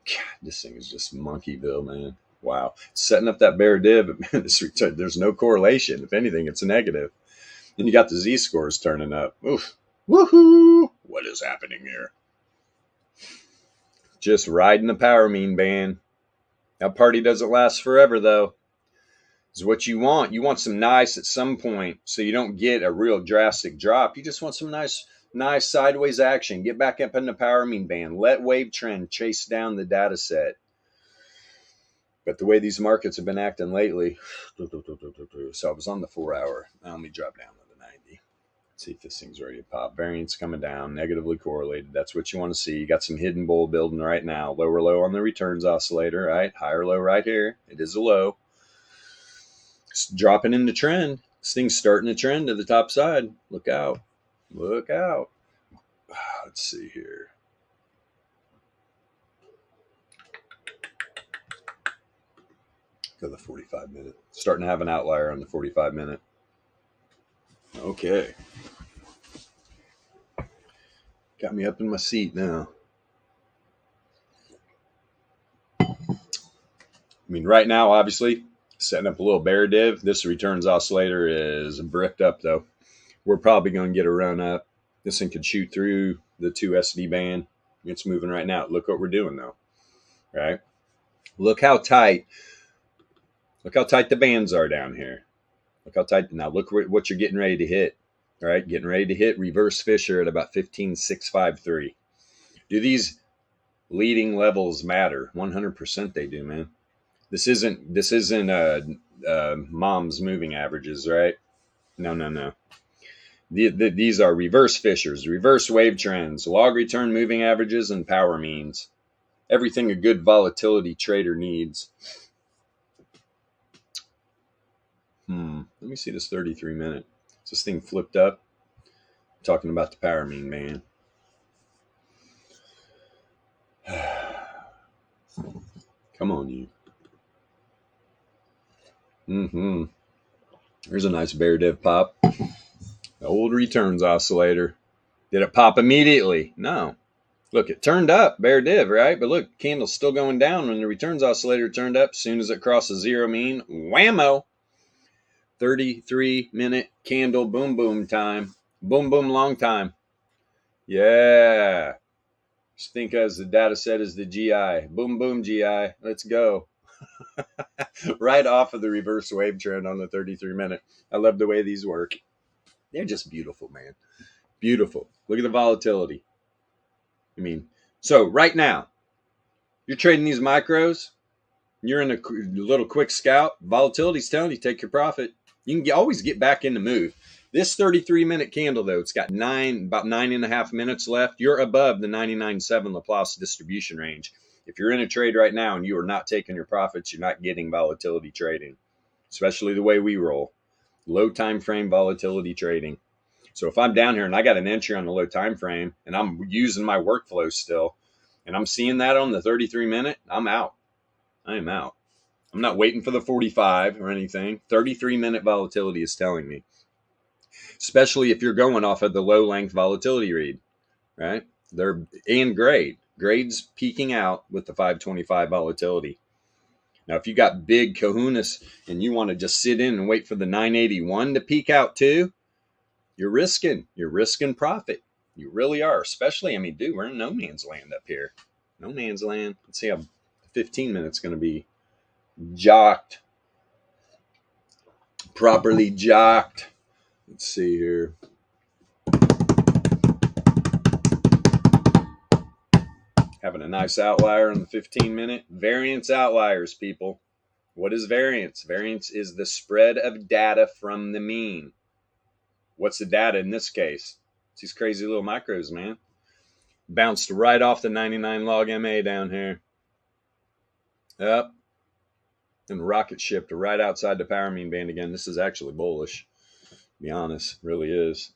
God, this thing is just Monkeyville, man. Wow. Setting up that bear div, there's no correlation. If anything, it's a negative. And you got the Z-scores turning up. Oof. Woohoo! What is happening here? Just riding the power mean band. That party doesn't last forever, though. Is what you want. You want some nice at some point, so you don't get a real drastic drop. You just want some nice sideways action. Get back up in the power mean band. Let wave trend chase down the data set. But the way these markets have been acting lately, so I was on the 4-hour. Now let me drop down to the 90. See if this thing's ready to pop. Variance coming down, negatively correlated. That's what you want to see. You got some hidden bull building right now. Lower low on the returns oscillator, right? Higher low right here. It is a low. It's dropping in the trend. This thing's starting to trend to the top side. Look out. Look out. Let's see here. Go to the 45 minute. Starting to have an outlier on the 45 minute. Okay. Got me up in my seat now. I mean, right now, obviously, setting up a little bear div. This returns oscillator is bricked up, though. We're probably going to get a run up. This thing could shoot through the 2 SD band. It's moving right now. Look what we're doing, though. Right? Look how tight the bands are down here. Look how tight. Now, look what you're getting ready to hit. All right? Getting ready to hit reverse Fisher at about 15,653. Do these leading levels matter? 100% they do, man. This isn't mom's moving averages, right? No. These are reverse Fishers, reverse wave trends, log return moving averages, and power means. Everything a good volatility trader needs. Let me see this 33 minute. Is this thing flipped up? I'm talking about the power mean, man. Come on, you. There's a nice bear div pop. The old returns oscillator. Did it pop immediately? No. Look, it turned up, bear div, right? But look, candle's still going down when the returns oscillator turned up. As soon as it crosses zero mean, whammo. 33 minute candle boom boom time. Boom boom long time. Yeah. Just think as the data set is the GI. Boom boom GI. Let's go. Right off of the reverse wave trend on the 33 minute. I love the way these work. They're just beautiful, man. Beautiful. Look at the volatility. I mean, so right now, you're trading these micros. You're in a little quick scout. Volatility's telling you take your profit. You can always get back in the move. This 33 minute candle, though, it's got about 9.5 minutes left. You're above the 99.7 Laplace distribution range. If you're in a trade right now and you are not taking your profits, you're not getting volatility trading, especially the way we roll. Low time frame volatility trading. So if I'm down here and I got an entry on the low time frame and I'm using my workflow still and I'm seeing that on the 33 minute, I'm out. I am out. I'm not waiting for the 45 or anything. 33 minute volatility is telling me, especially if you're going off of the low length volatility read, right? And grade's peaking out with the 525 volatility. Now, if you got big kahunas and you want to just sit in and wait for the 981 to peak out too, you're risking profit. You really are. Especially, I mean, dude, we're in no man's land up here. No man's land. Let's see how 15 minutes going to be jocked. Properly jocked. Let's see here. Having a nice outlier on the 15 minute. Variance outliers, people. What is variance? Variance is the spread of data from the mean. What's the data in this case? It's these crazy little micros, man. Bounced right off the 99 log MA down here. Up. And rocket shipped right outside the power mean band again. This is actually bullish. To be honest, really is.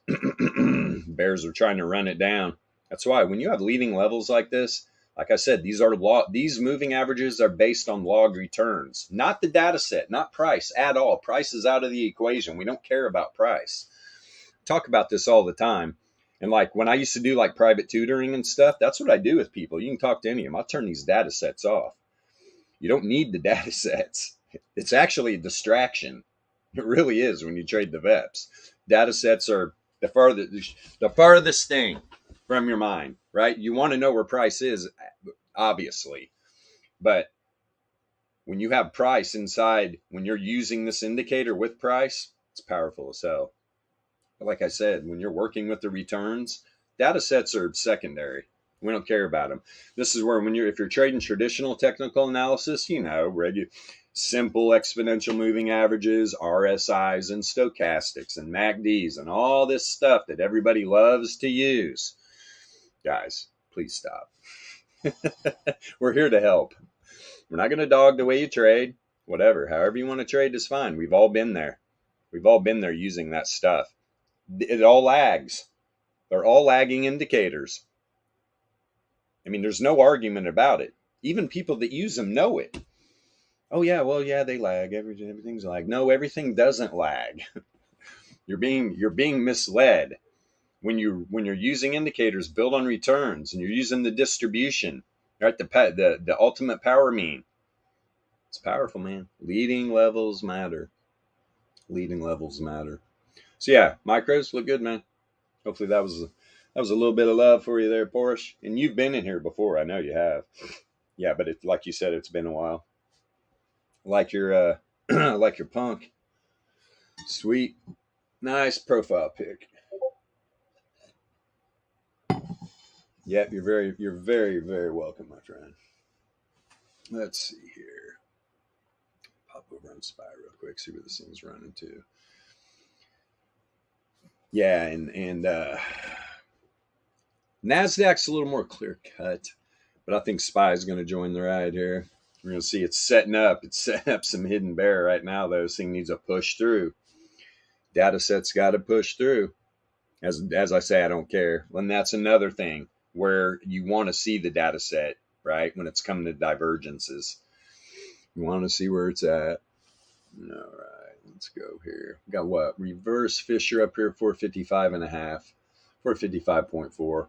Bears are trying to run it down. That's why when you have leading levels like this, like I said, these moving averages are based on log returns, not the data set, not price at all. Price is out of the equation. We don't care about price. Talk about this all the time. And like when I used to do like private tutoring and stuff, that's what I do with people. You can talk to any of them. I'll turn these data sets off. You don't need the data sets. It's actually a distraction. It really is when you trade the VEPS. Data sets are the farthest thing from your mind, right? You want to know where price is, obviously. But when you have price inside, when you're using this indicator with price, it's powerful as hell. Like I said, when you're working with the returns, data sets are secondary. We don't care about them. This is where if you're trading traditional technical analysis, simple exponential moving averages, RSIs and stochastics and MACDs and all this stuff that everybody loves to use. Guys, please stop. We're here to help. We're not going to dog the way you trade. Whatever, however you want to trade is fine. We've all been there. We've all been there using that stuff. It all lags. They're all lagging indicators. I mean, there's no argument about it. Even people that use them know it. Oh yeah, well yeah, they lag. Everything's lag. No, everything doesn't lag. You're being misled when you're using indicators built on returns and you're using the distribution, right? The ultimate power mean. It's powerful, man. Leading levels matter. Leading levels matter. So yeah, micros look good, man. Hopefully that was a little bit of love for you there, Porsche. And you've been in here before, I know you have. Yeah, but it, like you said, it's been a while. Like your like your punk. Sweet. Nice profile pic. Yep, you're very, very welcome, my friend. Let's see here. Pop over on SPY real quick, see where this thing's running to. Yeah, and Nasdaq's a little more clear cut, but I think SPY is going to join the ride here. We're going to see it's setting up. It's setting up some hidden bear right now, though. This thing needs a push through. Data set's got to push through. As I say, I don't care. And that's another thing where you want to see the data set, right? When it's coming to divergences. You want to see where it's at. All right, let's go here. We got what? Reverse Fisher up here, 455 and a half. 455.4.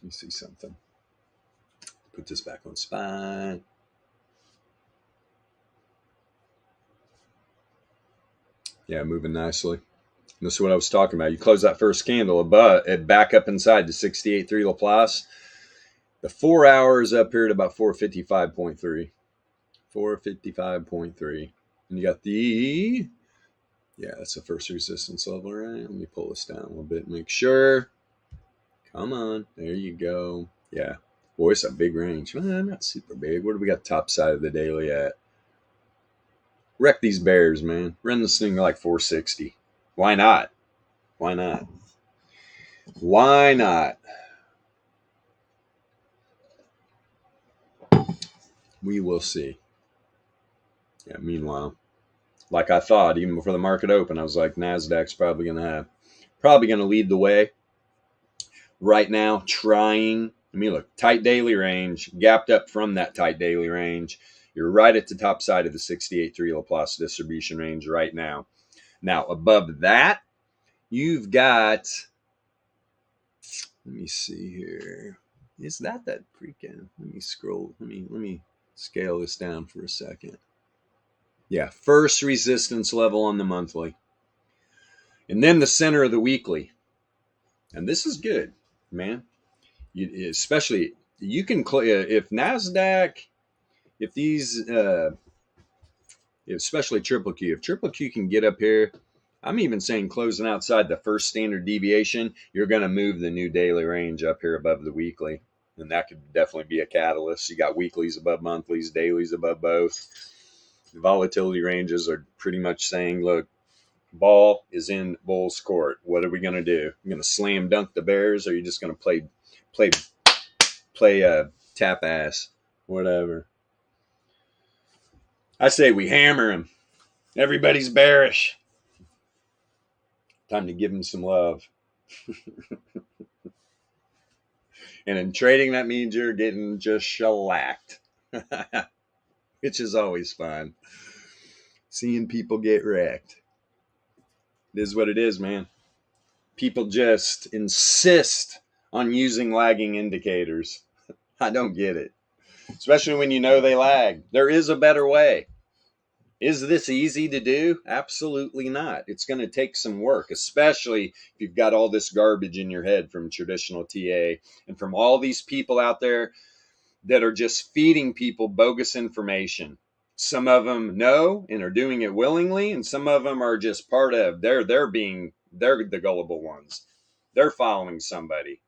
Let me see something. Put this back on SPY. Yeah, moving nicely. And this is what I was talking about. You close that first candle above, it back up inside the 68.3 Laplace. The 4 hours up here at about 455.3. 455.3. And you got the, yeah, that's the first resistance level, right? Let me pull this down a little bit, make sure. Come on. There you go. Yeah. Boy, it's a big range. Not super big. Where do we got top side of the daily at? Wreck these bears, man. Run this thing like 460. Why not? Why not? Why not? We will see. Yeah, meanwhile, like I thought, even before the market opened, I was like, Nasdaq's probably going to lead the way. Right now, trying. I mean, look, tight daily range, gapped up from that tight daily range. You're right at the top side of the 68.3 Laplace distribution range right now. Now, above that, you've got, let me see here. Is that freaking, let me scroll, let me scale this down for a second. Yeah, first resistance level on the monthly. And then the center of the weekly. And this is good, man. Especially, you can, if NASDAQ, if these, especially triple Q, if triple Q can get up here, I'm even saying closing outside the first standard deviation, you're going to move the new daily range up here above the weekly. And that could definitely be a catalyst. You got weeklies above monthlies, dailies above both. The volatility ranges are pretty much saying, look, ball is in bull's court. What are we going to do? You're going to slam dunk the bears, or are you just going to play tap ass? Whatever. I say we hammer him. Everybody's bearish. Time to give him some love. And in trading, that means you're getting just shellacked, which is always fun. Seeing people get wrecked. It is what it is, man. People just insist on using lagging indicators. I don't get it. Especially when you know they lag. There is a better way. Is this easy to do? Absolutely not. It's going to take some work, especially if you've got all this garbage in your head from traditional TA and from all these people out there that are just feeding people bogus information. Some of them know and are doing it willingly, and some of them are just part of, they're the gullible ones. They're following somebody,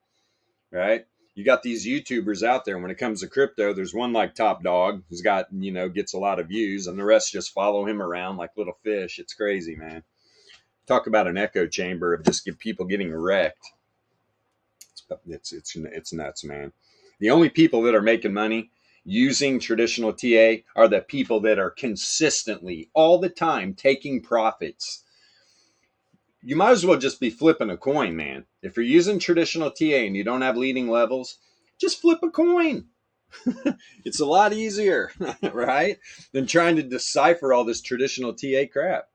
right? You got these YouTubers out there. When it comes to crypto, there's one like Top Dog who's got, gets a lot of views, and the rest just follow him around like little fish. It's crazy, man. Talk about an echo chamber of just people getting wrecked. It's nuts, man. The only people that are making money using traditional TA are the people that are consistently all the time taking profits. You might as well just be flipping a coin, man. If you're using traditional TA and you don't have leading levels, Just flip a coin. It's a lot easier, right? Than trying to decipher all this traditional TA crap.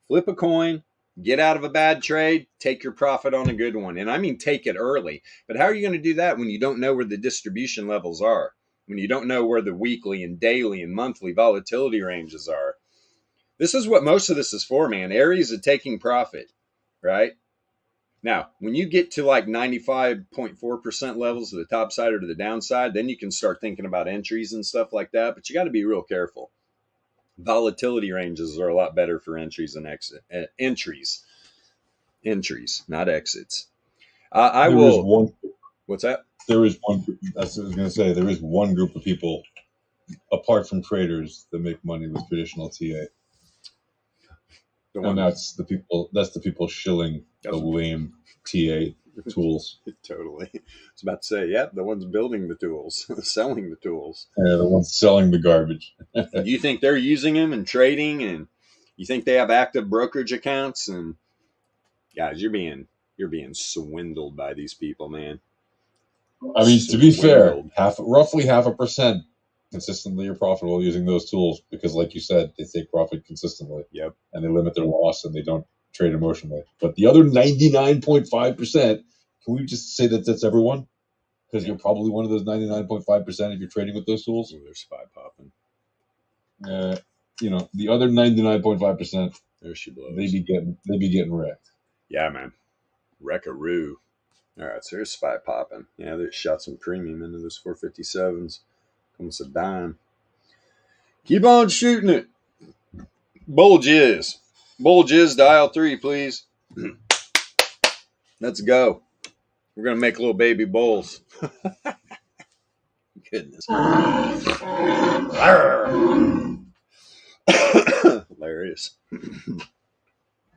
Flip a coin, get out of a bad trade, take your profit on a good one. And I mean, take it early. But how are you going to do that when you don't know where the distribution levels are? When you don't know where the weekly and daily and monthly volatility ranges are? This is what most of this is for, man. Areas of taking profit, right? Now, when you get to like 95.4% levels to the top side or to the downside, then you can start thinking about entries and stuff like that. But you got to be real careful. Volatility ranges are a lot better for entries and entries, not exits. I There is will. one. What's that? There is one. That's what I was going to say. There is one group of people, apart from traders, that make money with traditional TA, and that's the people. That's the people shilling the lame TA tools. Totally. I was about to say, yeah, the ones building the tools, selling the tools. Yeah, the ones selling the garbage. Do you think they're using them and trading, and you think they have active brokerage accounts? And guys, you're being swindled by these people, man. I mean, to be fair, roughly 0.5% consistently are profitable using those tools because, like you said, they take profit consistently. Yep. And they limit their loss and they don't trade emotionally. But the other 99.5%, can we just say that that's everyone? Because you're probably one of those 99.5% if you're trading with those tools. Ooh, they're SPY popping. The other 99.5%, there she blows. They be getting wrecked. Yeah, man. Wreck-a-roo. All right, so here's SPY popping. Yeah, they shot some premium into those 457s. Almost a dime. Keep on shooting it. Bull jizz. Bull jizz, dial 3, please. Let's go. We're going to make little baby bulls. Goodness. Hilarious.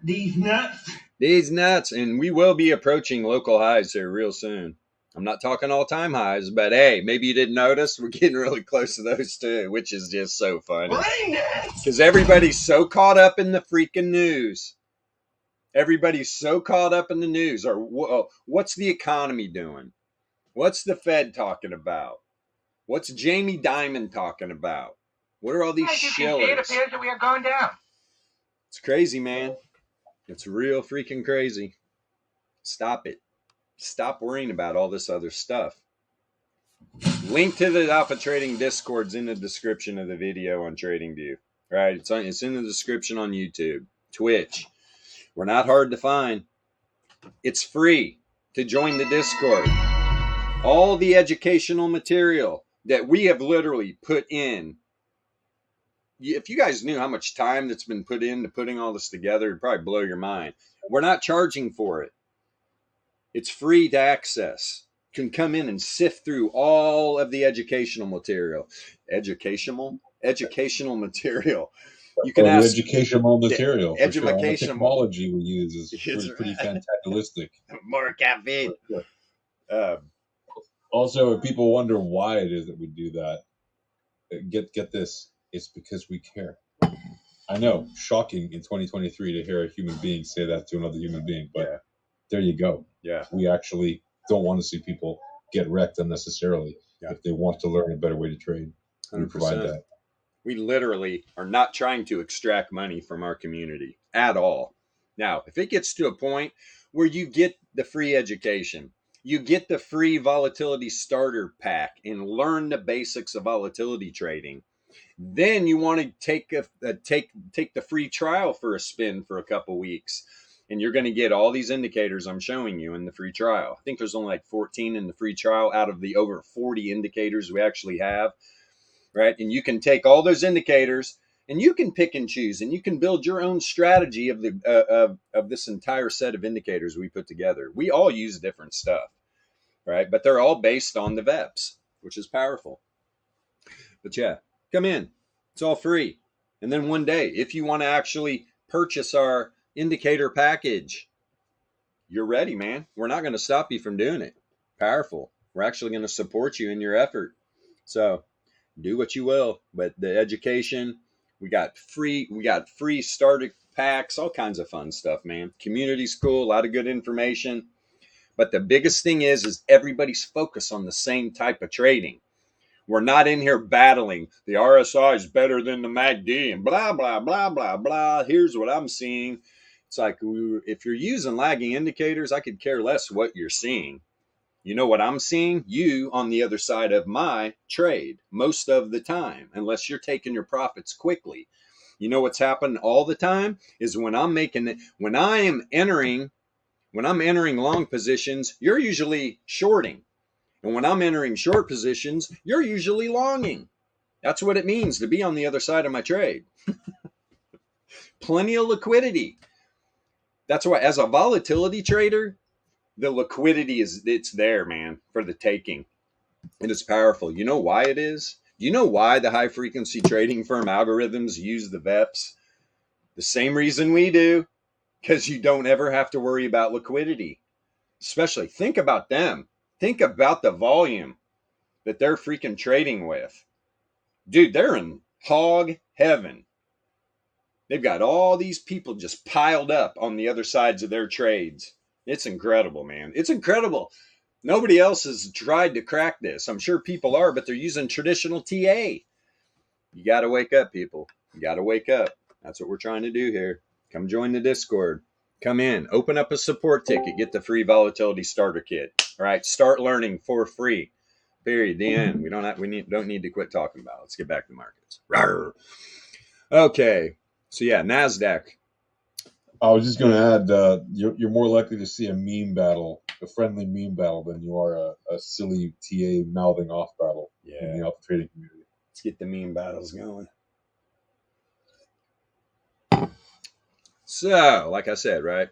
These nuts. These nuts. And we will be approaching local highs here real soon. I'm not talking all-time highs, but hey, maybe you didn't notice. We're getting really close to those too, which is just so funny. Because everybody's so caught up in the freaking news. Everybody's so caught up in the news. Or what's the economy doing? What's the Fed talking about? What's Jamie Dimon talking about? What are all these shillers? It appears that we are going down. It's crazy, man. It's real freaking crazy. Stop it. Stop worrying about all this other stuff. Link to the Alpha Trading Discord's in the description of the video on TradingView. Right? It's in the description on YouTube, Twitch. We're not hard to find. It's free to join the Discord. All the educational material that we have literally put in. If you guys knew how much time that's been put into putting all this together, it'd probably blow your mind. We're not charging for it. It's free to access. You can come in and sift through all of the educational material. Educational material. You can ask the educational material. Educational. The technology we use is pretty fantastic. More caffeine. Also, if people wonder why it is that we do that, get this. It's because we care. I know, shocking in 2023 to hear a human being say that to another human being, but there you go. Yeah. We actually don't want to see people get wrecked unnecessarily if they want to learn a better way to trade. 100%. We provide that. We literally are not trying to extract money from our community at all. Now, if it gets to a point where you get the free education, you get the free volatility starter pack and learn the basics of volatility trading, then you want to take the free trial for a spin for a couple weeks. And you're going to get all these indicators I'm showing you in the free trial. I think there's only like 14 in the free trial out of the over 40 indicators we actually have, right? And you can take all those indicators and you can pick and choose and you can build your own strategy of this entire set of indicators we put together. We all use different stuff, right? But they're all based on the VEPS, which is powerful. But yeah, come in. It's all free. And then one day, if you want to actually purchase our indicator package, you're ready, man. We're not going to stop you from doing it. Powerful. We're actually going to support you in your effort. So do what you will. But the education, we got free starter packs, all kinds of fun stuff, man. Community's cool, a lot of good information. But the biggest thing is everybody's focused on the same type of trading. We're not in here battling. The RSI is better than the MACD and blah, blah, blah, blah, blah. Here's what I'm seeing. It's like, if you're using lagging indicators, I could care less what you're seeing. You know what I'm seeing? You on the other side of my trade most of the time, unless you're taking your profits quickly. You know what's happened all the time is when I'm entering long positions, you're usually shorting. And when I'm entering short positions, you're usually longing. That's what it means to be on the other side of my trade. Plenty of liquidity. That's why, as a volatility trader, the liquidity it's there, man, for the taking. And it's powerful. You know why it is? Do you know why the high frequency trading firm algorithms use the VEPS? The same reason we do, because you don't ever have to worry about liquidity. Especially, think about them. Think about the volume that they're freaking trading with. Dude, they're in hog heaven. They've got all these people just piled up on the other sides of their trades. It's incredible, man. It's incredible. Nobody else has tried to crack this. I'm sure people are, but they're using traditional TA. You got to wake up, people. You got to wake up. That's what we're trying to do here. Come join the Discord. Come in. Open up a support ticket. Get the free volatility starter kit. All right. Start learning for free. Period. The end. We don't need to quit talking about it. Let's get back to the markets. Rawr. Okay. So yeah, NASDAQ. I was just going to add, you're more likely to see a meme battle, a friendly meme battle, than you are a silly TA mouthing off battle in the alpha trading community. Let's get the meme battles going. So, like I said, right?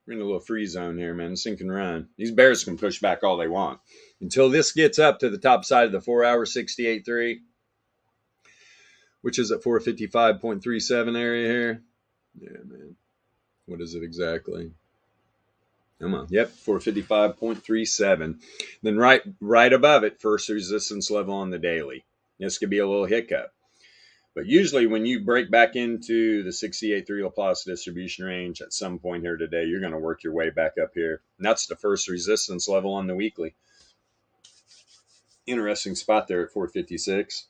We're in a little free zone here, man. This thing can run. These bears can push back all they want. Until this gets up to the top side of the 4-hour 68.3, which is at 455.37 area here. Yeah, man. What is it exactly? Come on. Yep, 455.37. Then right above it, first resistance level on the daily. This could be a little hiccup. But usually when you break back into the 68.3 Laplace distribution range at some point here today, you're going to work your way back up here. And that's the first resistance level on the weekly. Interesting spot there at 456.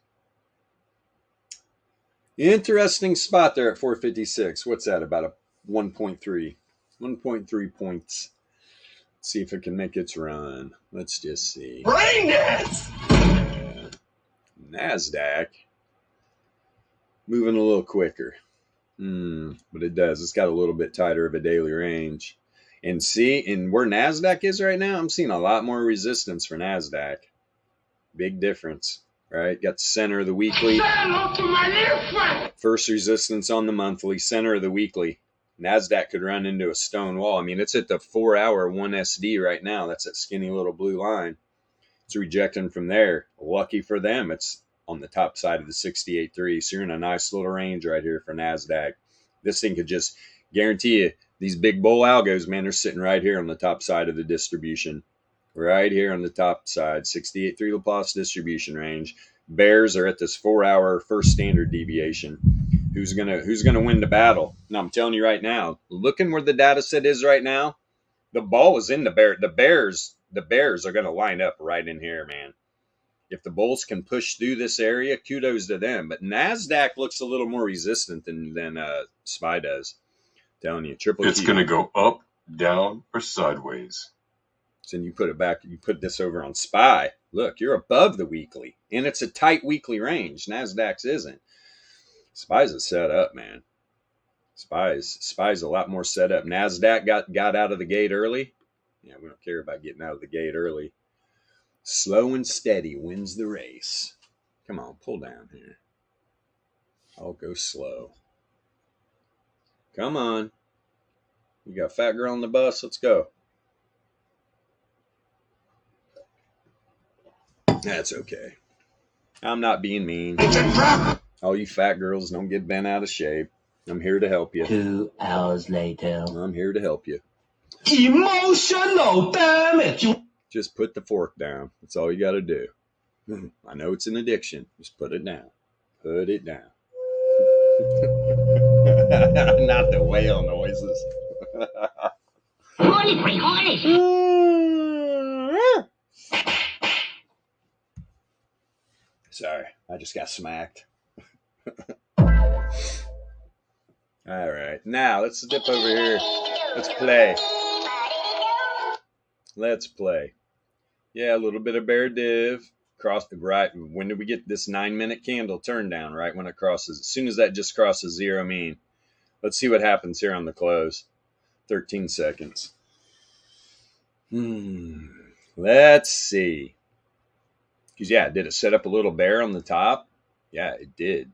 Interesting spot there at 456. What's that? About a 1.3. 1.3 points. Let's see if it can make its run. Let's just see. Brain dance! NASDAQ. Moving a little quicker. But it does. It's got a little bit tighter of a daily range. And where NASDAQ is right now, I'm seeing a lot more resistance for NASDAQ. Big difference, right? Got the center of the weekly. First resistance on the monthly, center of the weekly. NASDAQ could run into a stone wall. I mean, it's at the 4-hour 1SD right now. That's that skinny little blue line. It's rejecting from there. Lucky for them, it's on the top side of the 68.3. So you're in a nice little range right here for NASDAQ. This thing could just guarantee you these big bull algos, man, they're sitting right here on the top side of the distribution. Right here on the top side, 68.3 Laplace distribution range. Bears are at this 4-hour first standard deviation. Who's gonna win the battle? Now I'm telling you right now, looking where the data set is right now, the ball is in the bear. The bears are gonna line up right in here, man. If the bulls can push through this area, kudos to them. But NASDAQ looks a little more resistant than SPY does. I'm telling you, triple. It's going to go up, down, or sideways. So then you put it back. You put this over on SPY. Look, you're above the weekly, and it's a tight weekly range. NASDAQ's isn't. SPY's a set up, man. SPY's a lot more set up. NASDAQ got out of the gate early. Yeah, we don't care about getting out of the gate early. Slow and steady wins the race. Come on, pull down here. I'll go slow. Come on. You got a fat girl on the bus? Let's go. That's okay. I'm not being mean. All you fat girls, don't get bent out of shape. I'm here to help you. 2 hours later. I'm here to help you. Emotional damage. Just put the fork down. That's all you got to do. I know it's an addiction. Just put it down. Put it down. Not the whale noises. Horny frijoles. Sorry, I just got smacked. All right, now let's dip over here. Let's play. Let's play. Yeah, a little bit of bear div. Cross the right. When do we get this 9-minute candle turn down? Right when it crosses. As soon as that just crosses zero mean. Let's see what happens here on the close. 13 seconds. Let's see. Because, yeah, did it set up a little bear on the top? Yeah, it did.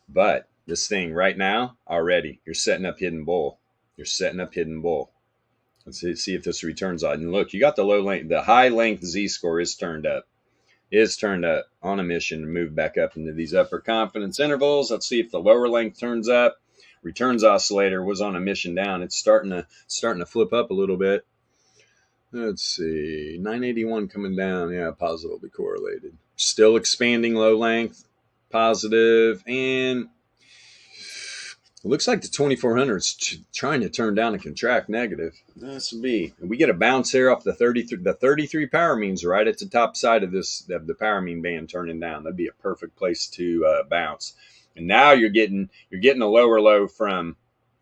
But this thing right now, already, you're setting up hidden bull. You're setting up hidden bull. Let's see if this returns on. And look, you got the low length, the high length Z-score is turned up. Is turned up on a mission to move back up into these upper confidence intervals. Let's see if the lower length turns up. Returns oscillator was on a mission down. It's starting to flip up a little bit. Let's see, 981 coming down. Yeah, positively correlated. Still expanding low length, positive, and it looks like the 2400 is trying to turn down and contract negative. This would be. We get a bounce here off the 33. The 33 power means right at the top side of the power mean band turning down. That'd be a perfect place to bounce. And now you're getting a lower low from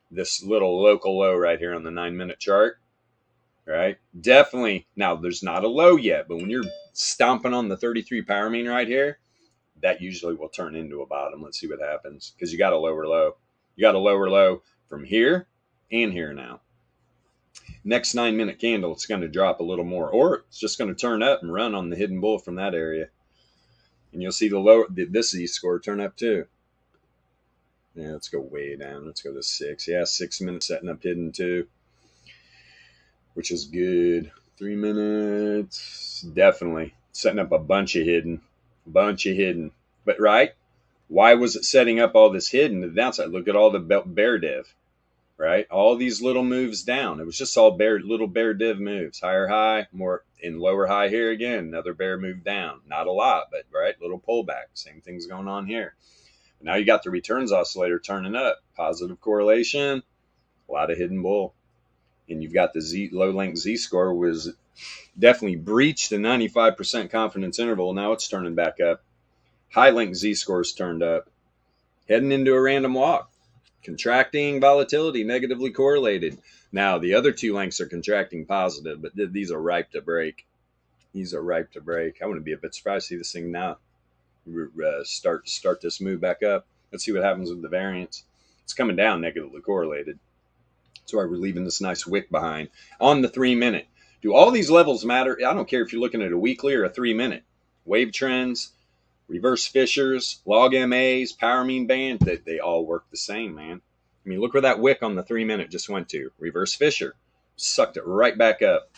this little local low right here on the 9-minute chart. Right? Definitely. Now there's not a low yet, but when you're stomping on the 33 power mean right here, that usually will turn into a bottom. Let's see what happens because you got a lower low. You got a lower low from here and here now. Next 9-minute candle, it's going to drop a little more, or it's just going to turn up and run on the hidden bull from that area. And you'll see the lower this Z-score turn up too. Yeah, let's go way down. Let's go to 6. Yeah, 6 minutes setting up hidden too, which is good. 3 minutes, definitely setting up a bunch of hidden. But right, why was it setting up all this hidden to the downside? Look at all the bear div, right? All these little moves down. It was just all little bear div moves. Higher high, more in lower high here again. Another bear move down. Not a lot, but right, little pullback. Same thing's going on here. Now you got the returns oscillator turning up. Positive correlation, a lot of hidden bull. And you've got the low length Z-score was definitely breached the 95% confidence interval. Now it's turning back up. High length Z-score is turned up. Heading into a random walk. Contracting volatility, negatively correlated. Now the other two lengths are contracting positive, but these are ripe to break. I wouldn't be a bit surprised to see this thing now start this move back up. Let's see what happens with the variance. It's coming down negatively correlated. That's why we're leaving this nice wick behind. On the 3-minute. Do all these levels matter? I don't care if you're looking at a weekly or a 3-minute. Wave trends, reverse fissures, log MAs, power mean band, they all work the same, man. I mean, look where that wick on the 3-minute just went to. Reverse fissure. Sucked it right back up.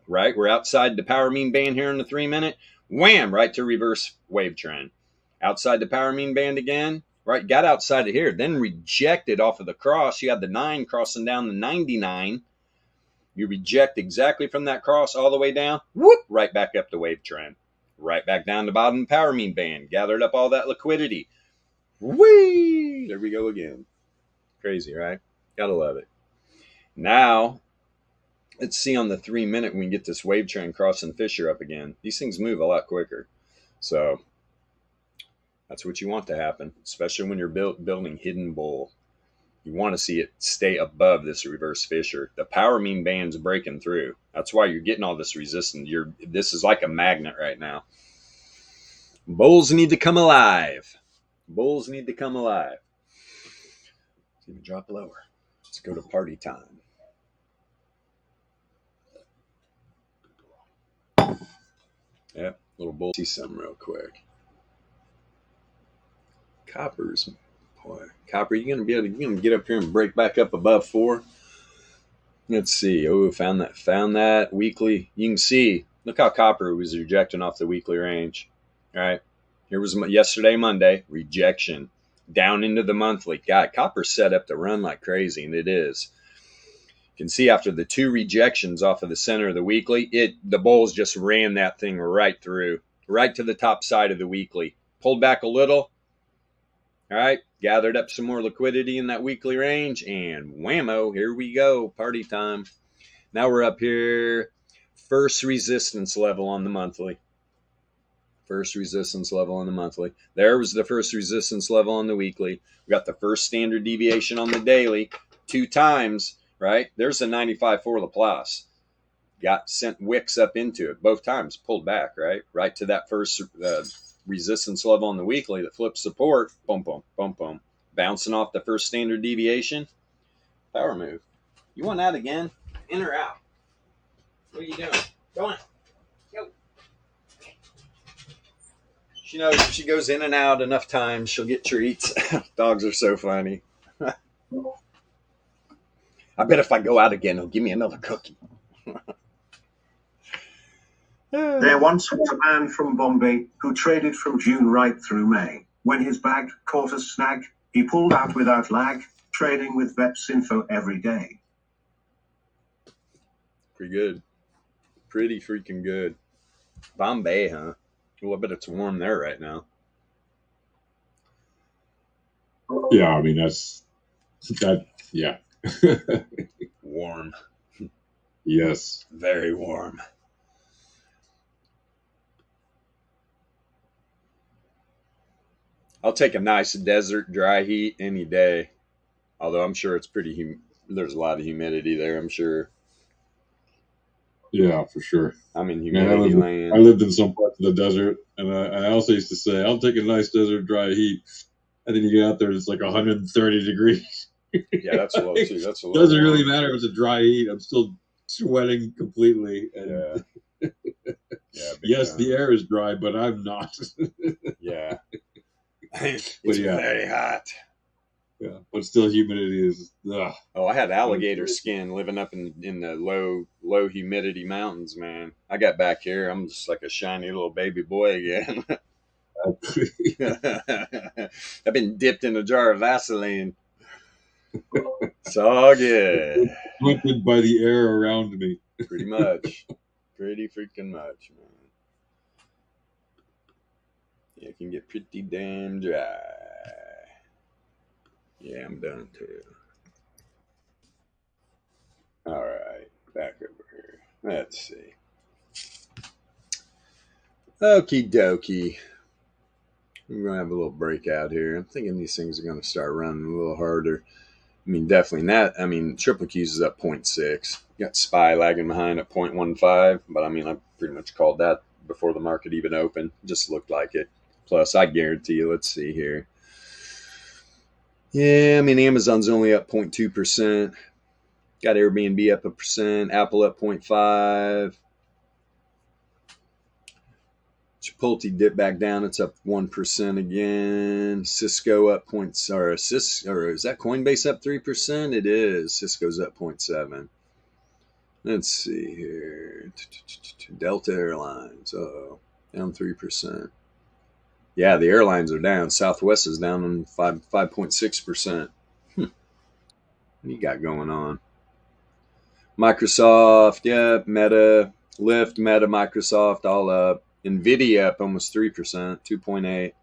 Right? We're outside the power mean band here in the 3-minute. Wham! Right to reverse wave trend. Outside the power mean band again. Right? Got outside of here. Then rejected off of the cross. You had the 9 crossing down the 99. You reject exactly from that cross all the way down. Whoop! Right back up the wave trend. Right back down the bottom power mean band. Gathered up all that liquidity. Whee! There we go again. Crazy, right? Gotta love it. Now, let's see on the 3-minute when we get this wave trend crossing fissure up again. These things move a lot quicker. So, that's what you want to happen, especially when you're building hidden bull. You want to see it stay above this reverse fissure. The power mean band's breaking through. That's why you're getting all this resistance. This is like a magnet right now. Bulls need to come alive. Let's even drop lower. Let's go to party time. Yep, little bull. See something real quick. Coppers. Boy, Copper, you gonna get up here and break back up above 4? Let's see. Oh, found that weekly. You can see. Look how Copper was rejecting off the weekly range. All right. Here was yesterday, Monday, rejection down into the monthly. God, Copper set up to run like crazy, and it is. You can see after the 2 rejections off of the center of the weekly, the bulls just ran that thing right through, right to the top side of the weekly. Pulled back a little. All right, gathered up some more liquidity in that weekly range, and whammo, here we go, party time. Now we're up here, first resistance level on the monthly. First resistance level on the monthly. There was the first resistance level on the weekly. We got the first standard deviation on the daily 2 times, right? There's a 95 for Laplace. Got sent wicks up into it both times, pulled back, right? Right to that first resistance level on the weekly that flips support. Boom, boom, boom, boom. Bouncing off the first standard deviation. Power move. You want that again? In or out? What are you doing? Go on. Go. She knows if she goes in and out enough times, she'll get treats. Dogs are so funny. I bet if I go out again, he'll give me another cookie. There once was a man from Bombay who traded from June right through May. When his bag caught a snag, he pulled out without lag, trading with VEPS info every day. Pretty good. Pretty freaking good. Bombay, huh? Well, I bet it's warm there right now. Yeah, I mean, yeah. Warm. Yes. Very warm. I'll take a nice desert dry heat any day. Although I'm sure it's pretty there's a lot of humidity there, I'm sure. Yeah, for sure. I'm in humidity land. I lived in some parts of the desert, and I also used to say, I'll take a nice desert dry heat. And then you get out there, it's like 130 degrees. Yeah, that's low too. That's a little doesn't warm. really matter if it's a dry heat. I'm still sweating completely. And yeah. Yes, the air is dry, but I'm not. Yeah. It's very hot. Yeah, but still humidity is. Ugh. Oh, I had alligator skin living up in the low humidity mountains, man. I got back here, I'm just like a shiny little baby boy again. I've been dipped in a jar of Vaseline. It's all good. Sweated by the air around me. Pretty much. Pretty freaking much, man. Yeah, it can get pretty damn dry. Yeah, I'm done too. All right, back over here. Let's see. Okie dokie. We're going to have a little breakout here. I'm thinking these things are going to start running a little harder. I mean, definitely not. I mean, triple Qs is up 0.6. You got SPY lagging behind at 0.15. But, I mean, I pretty much called that before the market even opened. Just looked like it. Plus, I guarantee you, let's see here. Yeah, I mean, Amazon's only up 0.2%. Got Airbnb up 1%. Apple up 0.5%. Chipotle dipped back down. It's up 1% again. Cisco up is that Coinbase up 3%? It is. Cisco's up 0.7%. Let's see here. Delta Airlines. Down 3%. Yeah, the airlines are down. Southwest is down on 5.6%. What you got going on? Microsoft, yeah, Meta, Lyft, Meta, Microsoft, all up. Nvidia up almost 3%, 2.8.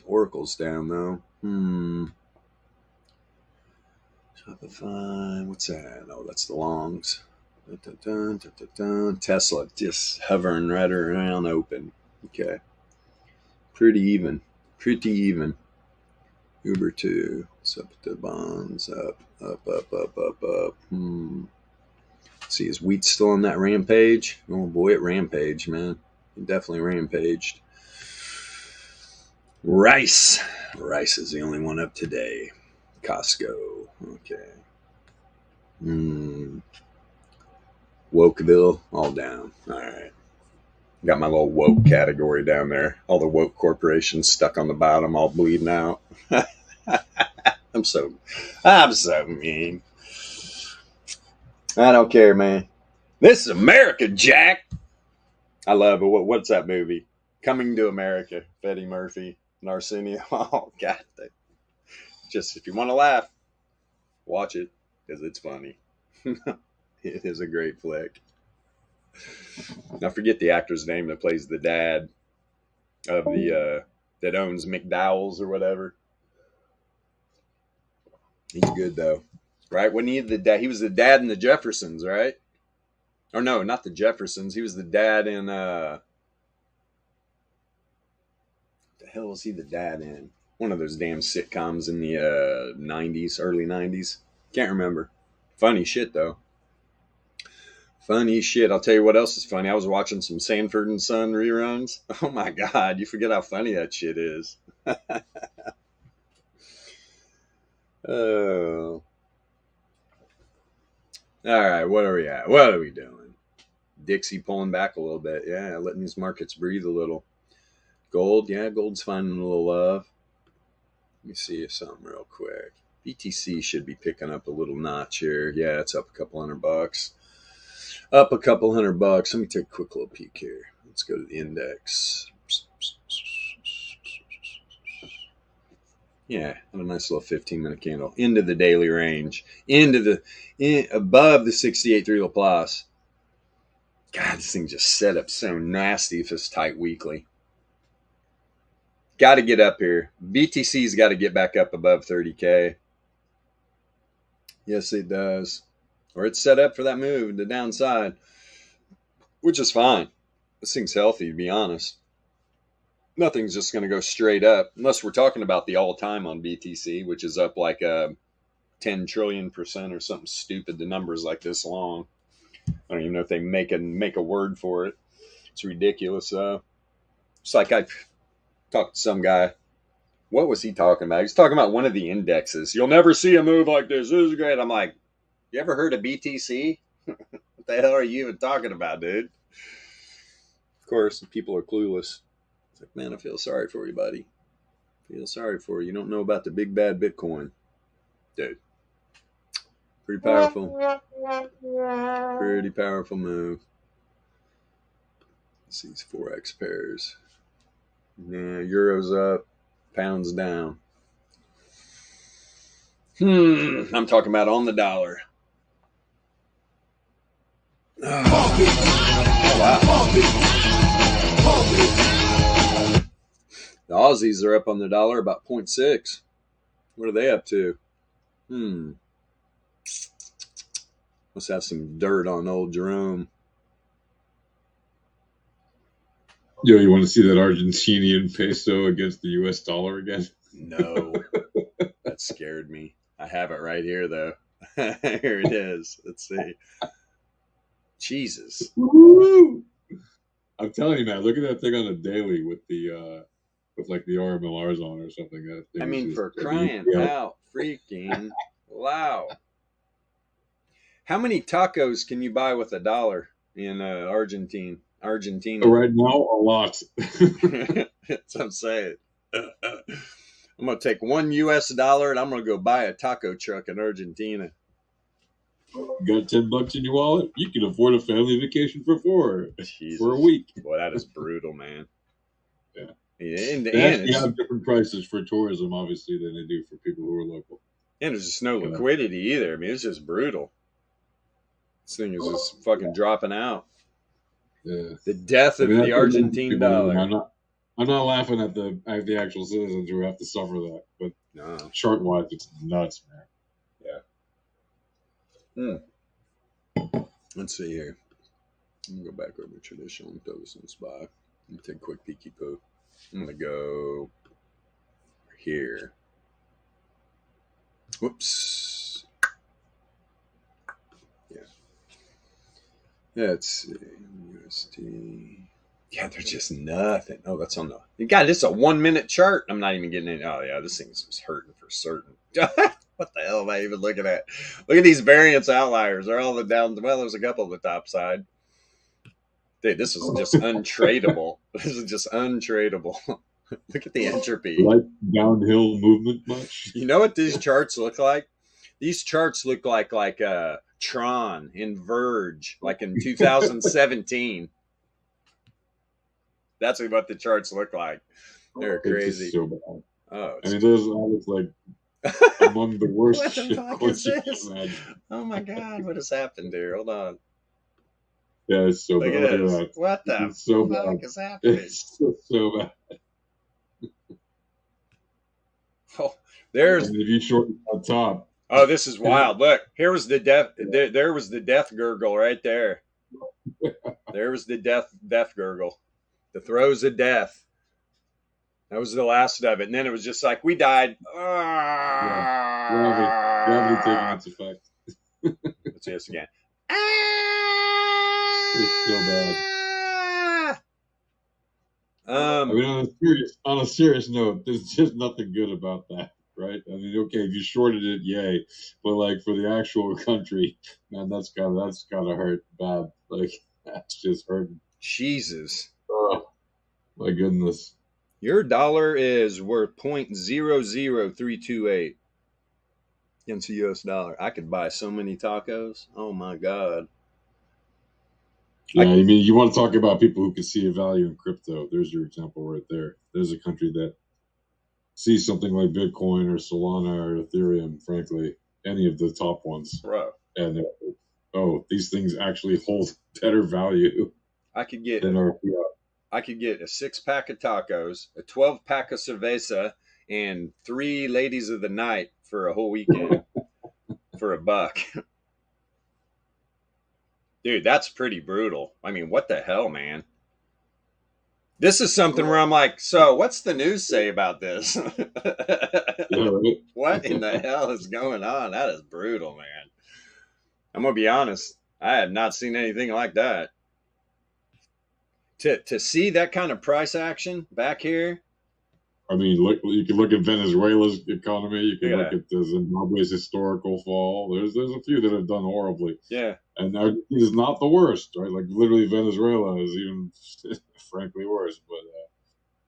Oracle's down though. Shopify, what's that? Oh, that's the longs. Tesla just hovering right around open. Okay. Pretty even. Uber 2. What's up with the bonds? Up. See, is wheat still on that rampage? Oh boy, it rampaged, man. It definitely rampaged. Rice is the only one up today. Costco. Okay. Wokeville, all down. All right. Got my little woke category down there. All the woke corporations stuck on the bottom, all bleeding out. I'm so mean. I don't care, man. This is America, Jack. I love it. What's that movie? Coming to America. Eddie Murphy, Arsenio. Oh, God. Just if you want to laugh, watch it because it's funny. It is a great flick. I forget the actor's name that plays the dad. of the that owns McDowell's or whatever. He's good though, right? When he the dad, he was the dad in the Jeffersons, right? Or no, not the Jeffersons. He was the dad in the hell was he the dad in? One of those damn sitcoms in the 90s, early 90s. Can't remember. Funny shit though. Funny shit. I'll tell you what else is funny. I was watching some Sanford and Son reruns. Oh my God, you forget how funny that shit is. Oh. All right, what are we at? What are we doing? Dixie pulling back a little bit. Yeah, letting these markets breathe a little. Gold, yeah, gold's finding a little love. Let me see something real quick. BTC should be picking up a little notch here. Yeah, it's up a couple $100. Up a couple $100. Let me take a quick little peek here. Let's go to the index. Yeah, a nice little 15-minute candle into the daily range, above the 68.3 Laplace. God, this thing just set up so nasty if it's tight weekly. Got to get up here. BTC's got to get back up above 30K. Yes, it does. Or it's set up for that move, the downside, which is fine. This thing's healthy, to be honest. Nothing's just going to go straight up, unless we're talking about the all-time on BTC, which is up like 10 trillion% or something stupid. The number's like this long. I don't even know if they make a word for it. It's ridiculous. It's like I talked to some guy. What was he talking about? He's talking about one of the indexes. You'll never see a move like this. This is great. I'm like, you ever heard of BTC? What the hell are you even talking about, dude? Of course, people are clueless. It's like, man, I feel sorry for you, buddy. I feel sorry for you. You don't know about the big bad Bitcoin. Dude. Pretty powerful. Pretty powerful move. Let's see these Forex pairs. Yeah, Euro's up. Pounds down. I'm talking about on the dollar. Oh, wow. The Aussies are up on the dollar about 0.6. What are they up to? Must have some dirt on old Jerome. Yo, you want to see that Argentinian peso against the US dollar again? No. That scared me. I have it right here, though. Here it is. Let's see. Jesus. Woo! I'm telling you, man, look at that thing on the daily with the with like the RMLRs on or something. That thing I mean, just, for crying out freaking loud. How many tacos can you buy with $1 in Argentina? Right now, a lot. That's what I'm saying. I'm going to take $1 US and I'm going to go buy a taco truck in Argentina. You got $10 in your wallet? You can afford a family vacation for 4 Jesus. for a week. Boy, that is brutal, man. Yeah. They actually have different prices for tourism, obviously, than they do for people who are local. And there's just no liquidity either. I mean, it's just brutal. This thing is just fucking dropping out. Yeah. The death of the Argentine dollar. I'm not laughing at the actual citizens who have to suffer that, but no. chart-wise, it's nuts, man. Let's see here. I'm going to go back over to traditional and throw this in SPY. Let me take a quick peeky poo. I'm going to go here. Whoops. Yeah. Let's see. USD. Yeah, there's just nothing. Oh, that's on the... God, this is a 1-minute chart. I'm not even getting it. Oh, yeah, this thing's just hurting for certain. What the hell am I even looking at? Look at these variance outliers. They're all the down. Well, there's a couple on the top side. Dude, this is just untradeable. This is just untradeable. Look at the entropy. Like downhill movement much? You know what these charts look like? These charts look like Tron in Verge, like in 2017. That's what the charts look like. They're crazy. It's so bad. Oh, I mean, those all look like among the worst what the fuck is this? Imagine. Oh my God, what has happened here? Hold on. Yeah, it's so Look bad. at Look this. at that. What the It's so fuck bad. is happening? It's so bad. There's if you short on top. Oh, this is wild. Look, here was the death. There was the death gurgle right there. There was the death gurgle. The throes of death. That was the last of it. And then it was just like, we died. Gravity taking its effect. Let's see this again. It's so bad. I mean, on a serious note, there's just nothing good about that, right? I mean, okay, if you shorted it, yay, but like for the actual country, man, that's gotta hurt bad. Like that's just hurting. Jesus. Oh, my goodness. Your dollar is worth 0.00328 against the US dollar. I could buy so many tacos. Oh my God. Yeah, I mean, you want to talk about people who can see a value in crypto. There's your example right there. There's a country that sees something like Bitcoin or Solana or Ethereum, frankly, any of the top ones. Bro. And, these things actually hold better value I could get than our fiat. I could get a 6-pack of tacos, a 12-pack of cerveza, and 3 ladies of the night for a whole weekend for $1. Dude, that's pretty brutal. I mean, what the hell, man? This is something where I'm like, so what's the news say about this? Yeah, right? What in the hell is going on? That is brutal, man. I'm going to be honest. I have not seen anything like that. To see that kind of price action back here. I mean, you can look at Venezuela's economy. You can look Yeah. at the Zimbabwe's historical fall. There's a few that have done horribly. Yeah. And Argentina is not the worst, right? Like literally Venezuela is even frankly worse,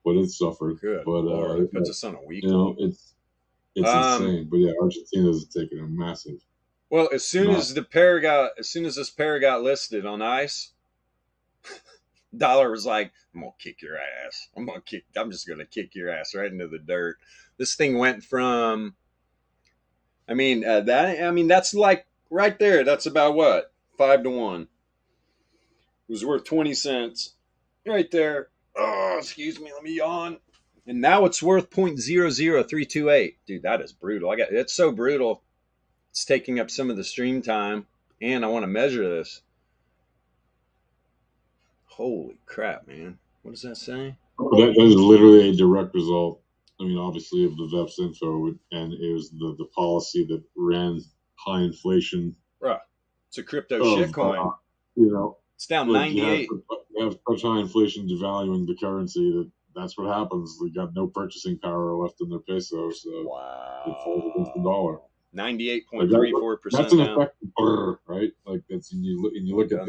but it's suffered. Good. But Lord, it puts us on a week. you know, it's insane. But yeah, Argentina's taking a massive. Well, as soon as this pair got listed on ICE, dollar was like, I'm gonna kick your ass. I'm just gonna kick your ass right into the dirt. This thing went from, that's like right there. That's about what, 5 to 1. It was worth 20 cents, right there. Oh, excuse me, let me yawn. And now it's worth 0.00328. Dude, that is brutal. It's so brutal. It's taking up some of the stream time, and I want to measure this. Holy crap, man. What does that say? That is literally a direct result. I mean, obviously, of the VEPS info, and it was the policy that ran high inflation. Right. It's a crypto shitcoin. It's down 98. You have such high inflation devaluing the currency that's what happens. They got no purchasing power left in their peso, so it falls against the dollar. 98.34%. That's an effective blur, right? Like that's and you look at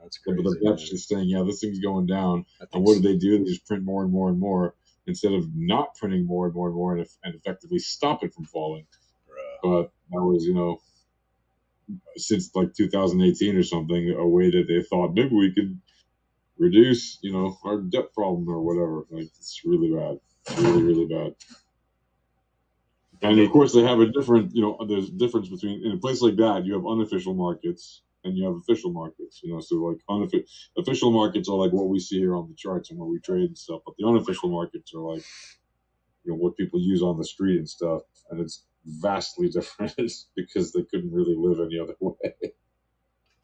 that's crazy. The VEPS just saying, yeah, this thing's going down. And what do? They just print more and more and more instead of not printing more and more and more and effectively stop it from falling. But that was, since like 2018 or something, a way that they thought maybe we could reduce, our debt problem or whatever. Like it's really bad, really, really bad. And of course, they have a different, there's a difference between, in a place like that, you have unofficial markets and you have official markets, so like official markets are like what we see here on the charts and what we trade and stuff. But the unofficial markets are like, what people use on the street and stuff. And it's vastly different because they couldn't really live any other way.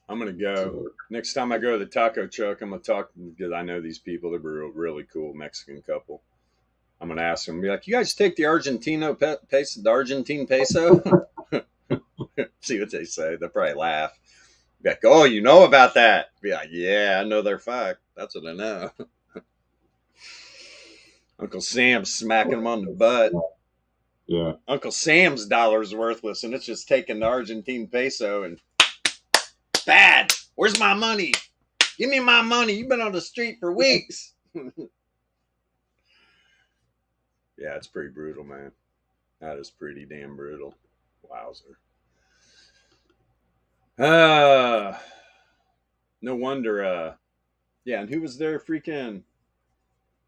I'm going to go. Next time I go to the taco truck, I'm going to talk, because I know these people. They're a really cool Mexican couple. I'm going to ask them, be like, you guys take the Argentine peso? See what they say. They'll probably laugh. Be like, oh, you know about that? Be like, yeah, I know their fact. That's what I know. Uncle Sam's smacking them on the butt. Yeah. Uncle Sam's dollar's worthless, and it's just taking the Argentine peso and bad. Where's my money? Give me my money. You've been on the street for weeks. Yeah, it's pretty brutal, man. That is pretty damn brutal. Wowzer. No wonder. Yeah, and who was there? Freaking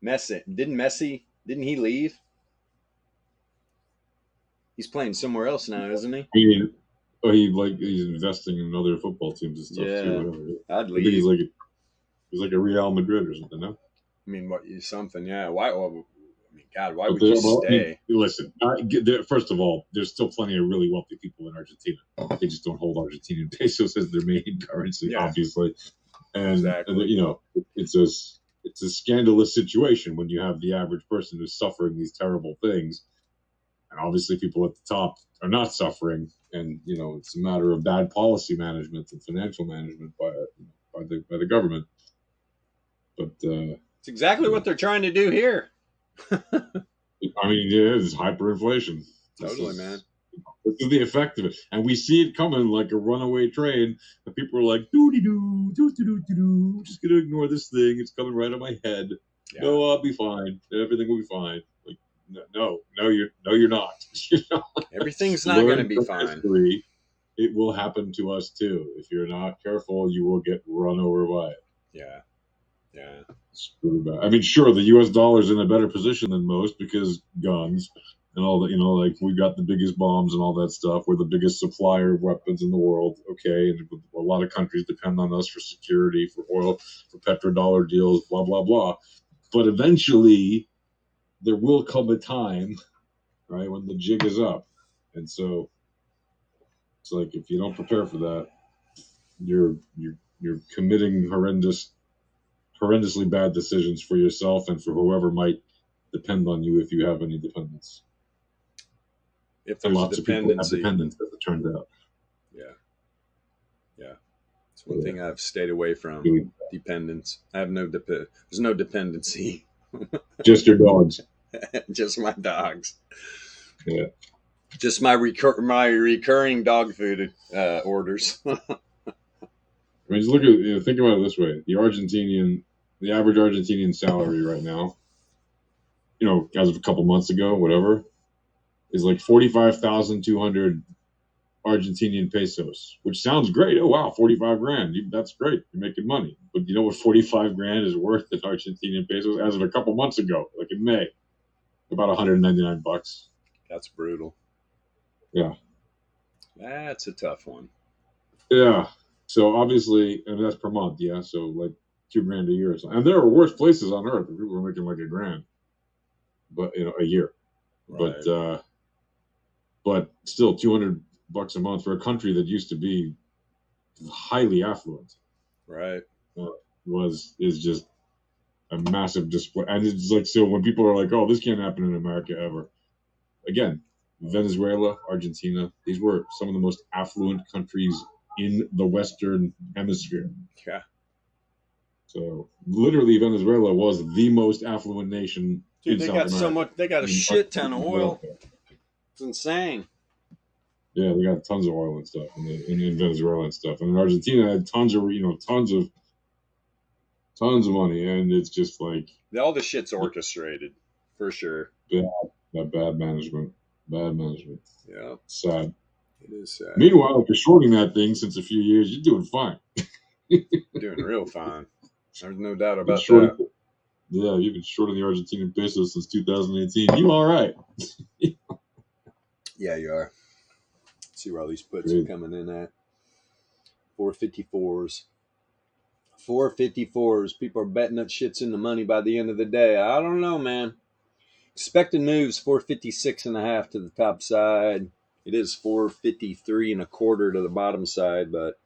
Messi. Didn't he leave? He's playing somewhere else now, isn't he? He's investing in other football teams and stuff too. I'd leave. He's like a Real Madrid or something, no? I mean, something, yeah. Why? Well, I mean, God, why would you stay? Listen, first of all, there's still plenty of really wealthy people in Argentina. They just don't hold Argentinian pesos as their main currency, obviously. And Exactly. you know, it's a scandalous situation when you have the average person who's suffering these terrible things, and obviously people at the top are not suffering. And you know, it's a matter of bad policy management and financial management by the government. But it's exactly what they're trying to do here. I mean, yeah, it's hyperinflation. Totally, man. This is the effect of it, and we see it coming like a runaway train. And people are like, "Doo-dee-doo, doo-doo-doo-doo-doo. Just gonna ignore this thing. It's coming right on my head. Yeah. No, I'll be fine. Everything will be fine." Like, you're not. You know? Everything's not going to be fine. History, it will happen to us too. If you're not careful, you will get run over by it. Yeah. Yeah. It's really bad. I mean, sure, the U.S. dollar's in a better position than most because guns and all that. You know, like we got the biggest bombs and all that stuff. We're the biggest supplier of weapons in the world. Okay, and a lot of countries depend on us for security, for oil, for petrodollar deals, blah blah blah. But eventually, there will come a time, right, when the jig is up, and so it's like if you don't prepare for that, you're committing horrendously bad decisions for yourself and for whoever might depend on you if you have any dependents. If there's lots of people have dependents, as it turns out. Yeah. Yeah. It's one thing I've stayed away from. Dependence. I have there's no dependency. Just your dogs. Just my dogs. Yeah. Just my recurring dog food orders. I mean, just think about it this way: the average Argentinian salary right now, you know, as of a couple months ago, whatever, is like 45,200 Argentinian pesos, which sounds great. Oh wow, 45 grand. That's great. You're making money. But you know what 45 grand is worth in Argentinian pesos as of a couple months ago, like in May? About 199 bucks. That's brutal. Yeah. That's a tough one. Yeah. So obviously, and that's per month, yeah. So like $2 grand a year or something. And there are worse places on earth where people are making like $1 grand, but you know, a year. Right. But still, 200 bucks a month for a country that used to be highly affluent. Right. Is just a massive display. And it's like, so when people are like, "Oh, this can't happen in America ever," again, Venezuela, Argentina, these were some of the most affluent countries in the Western Hemisphere. Yeah. So literally, Venezuela was the most affluent nation. Dude, they got so much. They got a shit ton of oil. It's insane. Yeah, they got tons of oil and stuff in Venezuela and stuff. And in Argentina had tons of money, and it's just like all the shit's orchestrated for sure. Bad management. Yeah, sad. It is sad. Meanwhile, if you're shorting that thing since a few years, you're doing fine. Doing real fine. There's no doubt about that. Yeah, you've been shorting the Argentinian peso since 2018. You all right? Yeah, you are. Let's see where all these puts are coming in at. 454s. 454s. People are betting that shit's in the money by the end of the day. I don't know, man. Expected moves 456.5 to the top side. It is 453.25 to the bottom side, but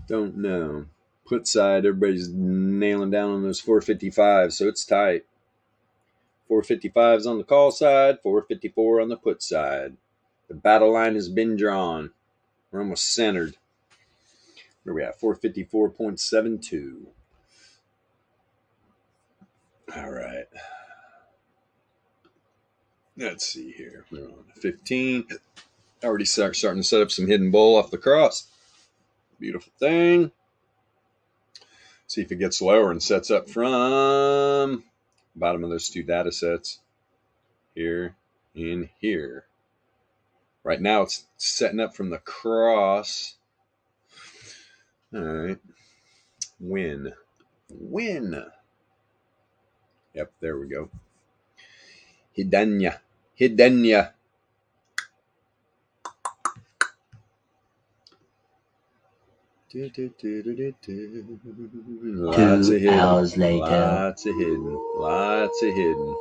don't know. Put side, everybody's nailing down on those 455s, so it's tight. 455s on the call side, 454 on the put side. The battle line has been drawn. We're almost centered. Where are we at? 454.72. All right. Let's see here. We're on 15. Already starting to set up some hidden bull off the cross. Beautiful thing. See if it gets lower and sets up from bottom of those two data sets. Here and here. Right now it's setting up from the cross. All right. Win. Yep, there we go. Hidenya. Lots of 2 hidden. hours later. Lots of hidden. Lots of hidden.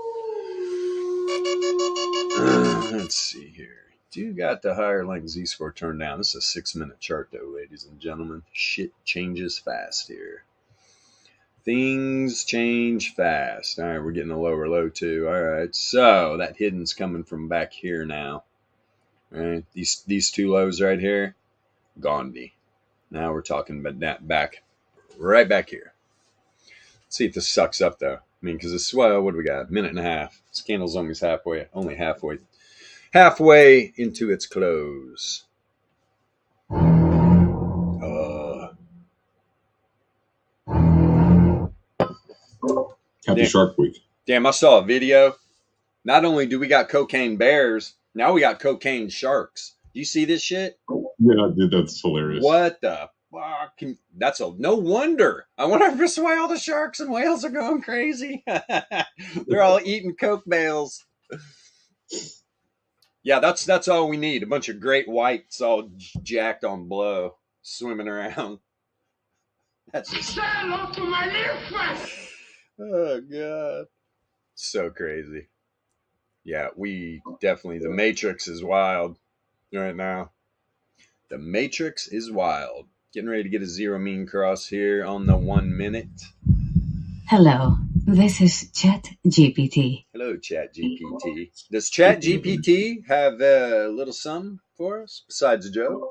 Let's see here. Do got the higher length Z-score turned down. This is a 6-minute chart, though, ladies and gentlemen. Shit changes fast here. Things change fast. All right, we're getting a lower low, too. All right, so that hidden's coming from back here now. All right, these two lows right here, Gandhi. Now we're talking about that back, right back here. Let's see if this sucks up, though. I mean, because this, well, what do we got? 1.5. This candle's almost only halfway into its close. Happy Shark Week. Damn, I saw a video. Not only do we got cocaine bears, now we got cocaine sharks. Do you see this shit? Yeah, dude, that's hilarious. What the fuck? That's no wonder. I wonder if that's why all the sharks and whales are going crazy. They're all eating coke bales. Yeah, that's all we need. A bunch of great whites all jacked on blow, swimming around. That's just... Oh, God. So crazy. Yeah, we definitely... The Matrix is wild right now. The Matrix is wild. Getting ready to get a zero mean cross here on the 1 minute. Hello, this is ChatGPT. Hello, ChatGPT. Does ChatGPT have a little something for us besides a joke?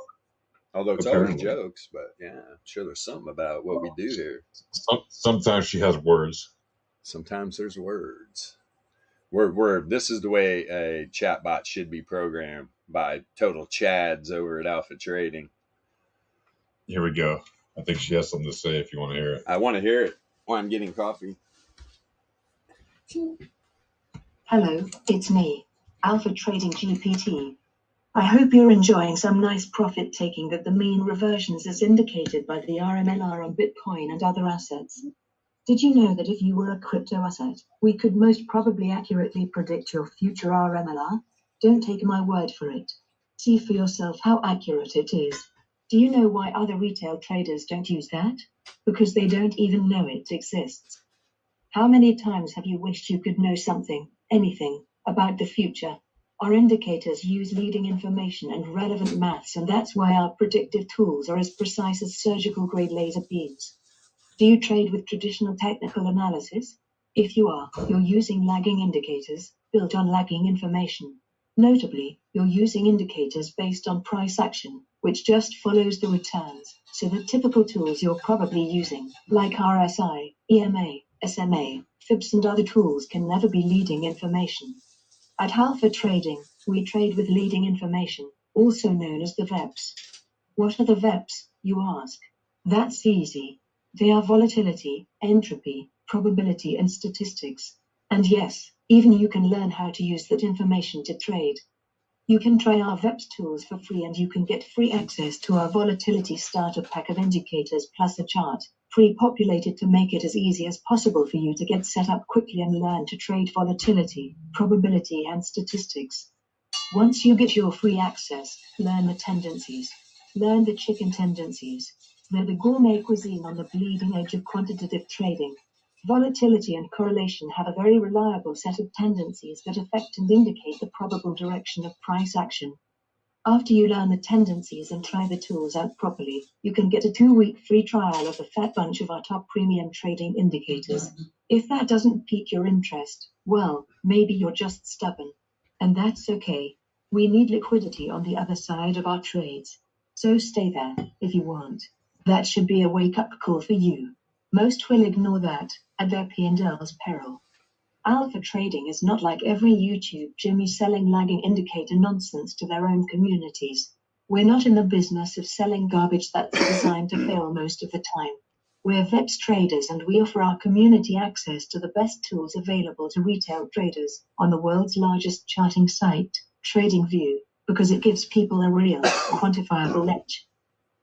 Although it's always jokes, but yeah, I'm sure there's something about what we do here. Sometimes she has words. Sometimes there's words. This is the way a chatbot should be programmed by total chads over at Alpha Trading. Here we go. I think she has something to say if you want to hear it. I want to hear it while I'm getting coffee. Hello, it's me, Alpha Trading GPT. I hope you're enjoying some nice profit taking that the mean reversions is indicated by the RMLR on Bitcoin and other assets. Did you know that if you were a crypto asset, we could most probably accurately predict your future RMLR? Don't take my word for it. See for yourself how accurate it is. Do you know why other retail traders don't use that? Because they don't even know it exists. How many times have you wished you could know something, anything, about the future? Our indicators use leading information and relevant maths, and that's why our predictive tools are as precise as surgical grade laser beams. Do you trade with traditional technical analysis? If you are, you're using lagging indicators, built on lagging information. Notably, you're using indicators based on price action, which just follows the returns, so the typical tools you're probably using, like RSI, EMA, SMA, VEPS and other tools can never be leading information. At Alpha Trading, we trade with leading information, also known as the VEPS. What are the VEPS, you ask? That's easy. They are volatility, entropy, probability and statistics. And yes, even you can learn how to use that information to trade. You can try our VEPS tools for free and you can get free access to our volatility starter pack of indicators plus a chart, pre-populated to make it as easy as possible for you to get set up quickly and learn to trade volatility, probability and statistics. Once you get your free access, learn the tendencies. Learn the chicken tendencies. They're the gourmet cuisine on the bleeding edge of quantitative trading. Volatility and correlation have a very reliable set of tendencies that affect and indicate the probable direction of price action. After you learn the tendencies and try the tools out properly, you can get a 2-week free trial of a fat bunch of our top premium trading indicators. If that doesn't pique your interest, well, maybe you're just stubborn. And that's okay. We need liquidity on the other side of our trades. So stay there, if you want. That should be a wake-up call for you. Most will ignore that, at their P&L's peril. Alpha Trading is not like every YouTube Jimmy selling lagging indicator nonsense to their own communities. We're not in the business of selling garbage that's designed to fail most of the time. We're VEPS traders and we offer our community access to the best tools available to retail traders on the world's largest charting site, TradingView, because it gives people a real, quantifiable edge.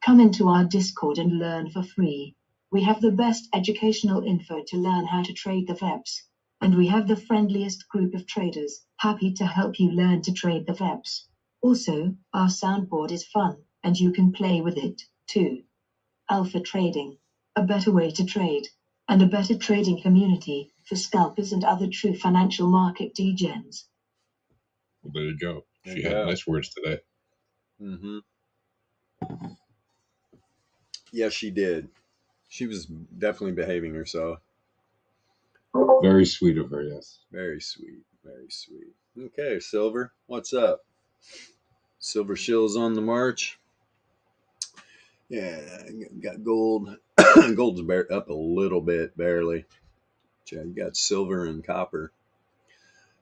Come into our Discord and learn for free. We have the best educational info to learn how to trade the VEPS. And we have the friendliest group of traders, happy to help you learn to trade the VEPS. Also, our soundboard is fun, and you can play with it, too. Alpha Trading, a better way to trade, and a better trading community for scalpers and other true financial market degens. Well, there you go. There She you had go. nice words today. Mm-hmm. Yes, she did. She was definitely behaving herself. Very sweet of her, yes. Very sweet. Very sweet. Okay, Silver, what's up? Silver shills on the march. Yeah, got gold. Gold's up a little bit, barely. Yeah, you got silver and copper.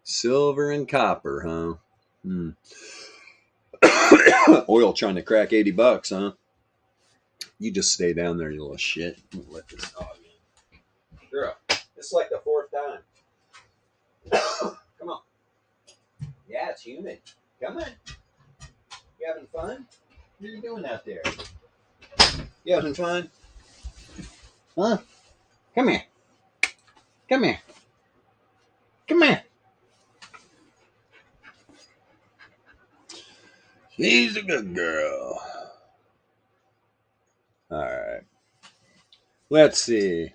Silver and copper, huh? Oil trying to crack $80, huh? You just stay down there, you little shit. I'm gonna let this dog in. Girl, it's like the fourth time. Come on. Yeah, it's humid. Come on. You having fun? What are you doing out there? You having fun? Huh? Come here. Come here. Come here. She's a good girl. All right. Let's see.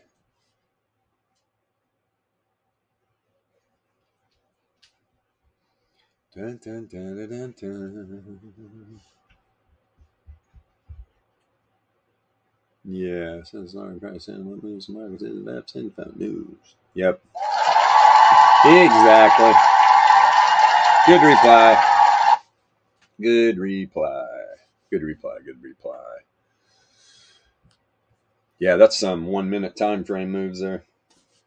Dun, dun, dun, dun, dun, dun. Yeah, since long price and what moves the market is VEPS info news. Yep. Exactly. Good reply. Good reply. Good reply. Good reply. Yeah, that's some 1 minute time frame moves there.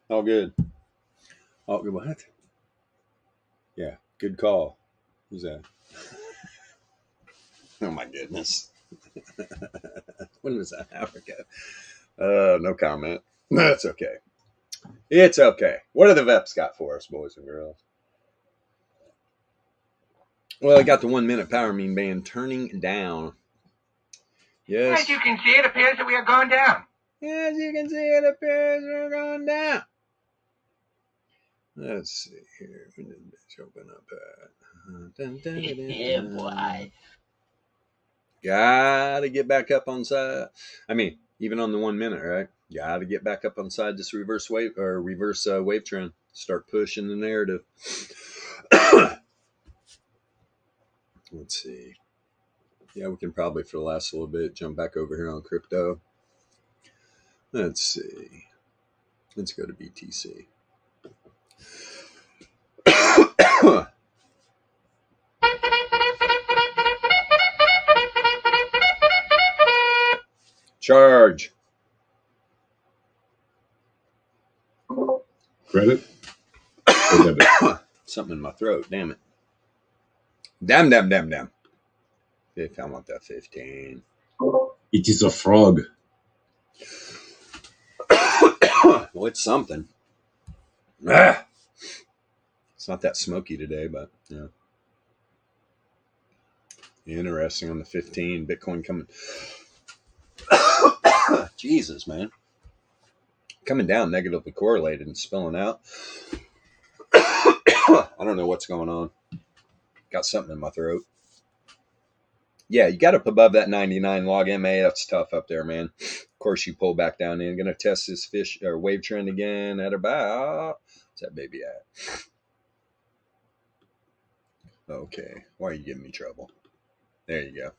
All good. Oh, what? Yeah, good call. Who's that? Oh my goodness. When was that? Africa. No comment. That's okay. It's okay. What do the VEPS got for us, boys and girls? Well, I got the 1 minute power mean band turning down. Yes. As you can see, it appears that we are going down. As you can see, it appears we're going down. Let's see here. When did this open up at? Yeah, boy. Gotta get back up on side. I mean, even on the 1 minute, right? Gotta get back up on side this reverse wave trend. Start pushing the narrative. Let's see. Yeah, we can probably, for the last little bit, jump back over here on crypto. Let's see. Let's go to BTC. Charge. Credit or debit? Something in my throat. Damn it. Damn. If I want that 15. It is a frog. Well, it's something. Ah! It's not that smoky today, but yeah. Interesting on the 15. Bitcoin coming. Jesus, man. Coming down, negatively correlated and spilling out. I don't know what's going on. Got something in my throat. Yeah, you got up above that 99 log MA. That's tough up there, man. Of course, you pull back down in. Going to test this fish or wave trend again at about. What's that baby at? Okay. Why are you giving me trouble? There you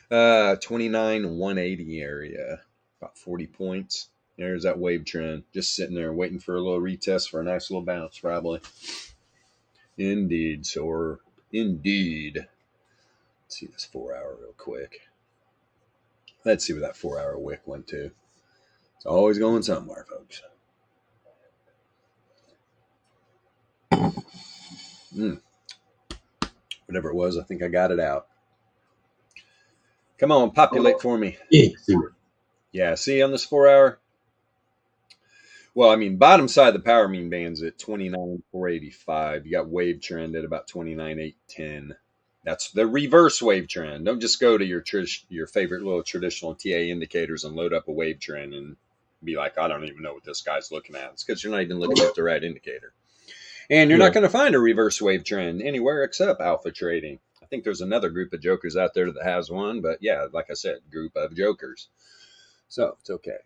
go. 29 180 area. About 40 points. There's that wave trend. Just sitting there waiting for a little retest for a nice little bounce, probably. Indeed, Sor. Indeed. Let's see this 4 hour real quick. Let's see where that 4 hour wick went to. It's always going somewhere, folks. Whatever it was, I think I got it out. Come on, populate for me. Yeah, see on this 4 hour? Well, I mean, bottom side of the power mean band's at 29,485. You got wave trend at about 29,810. That's the reverse wave trend. Don't just go to your favorite little traditional TA indicators and load up a wave trend and be like, I don't even know what this guy's looking at. It's because you're not even looking at the right indicator. And you're not going to find a reverse wave trend anywhere except alpha trading. I think there's another group of jokers out there that has one, but yeah, like I said, group of jokers. So it's okay.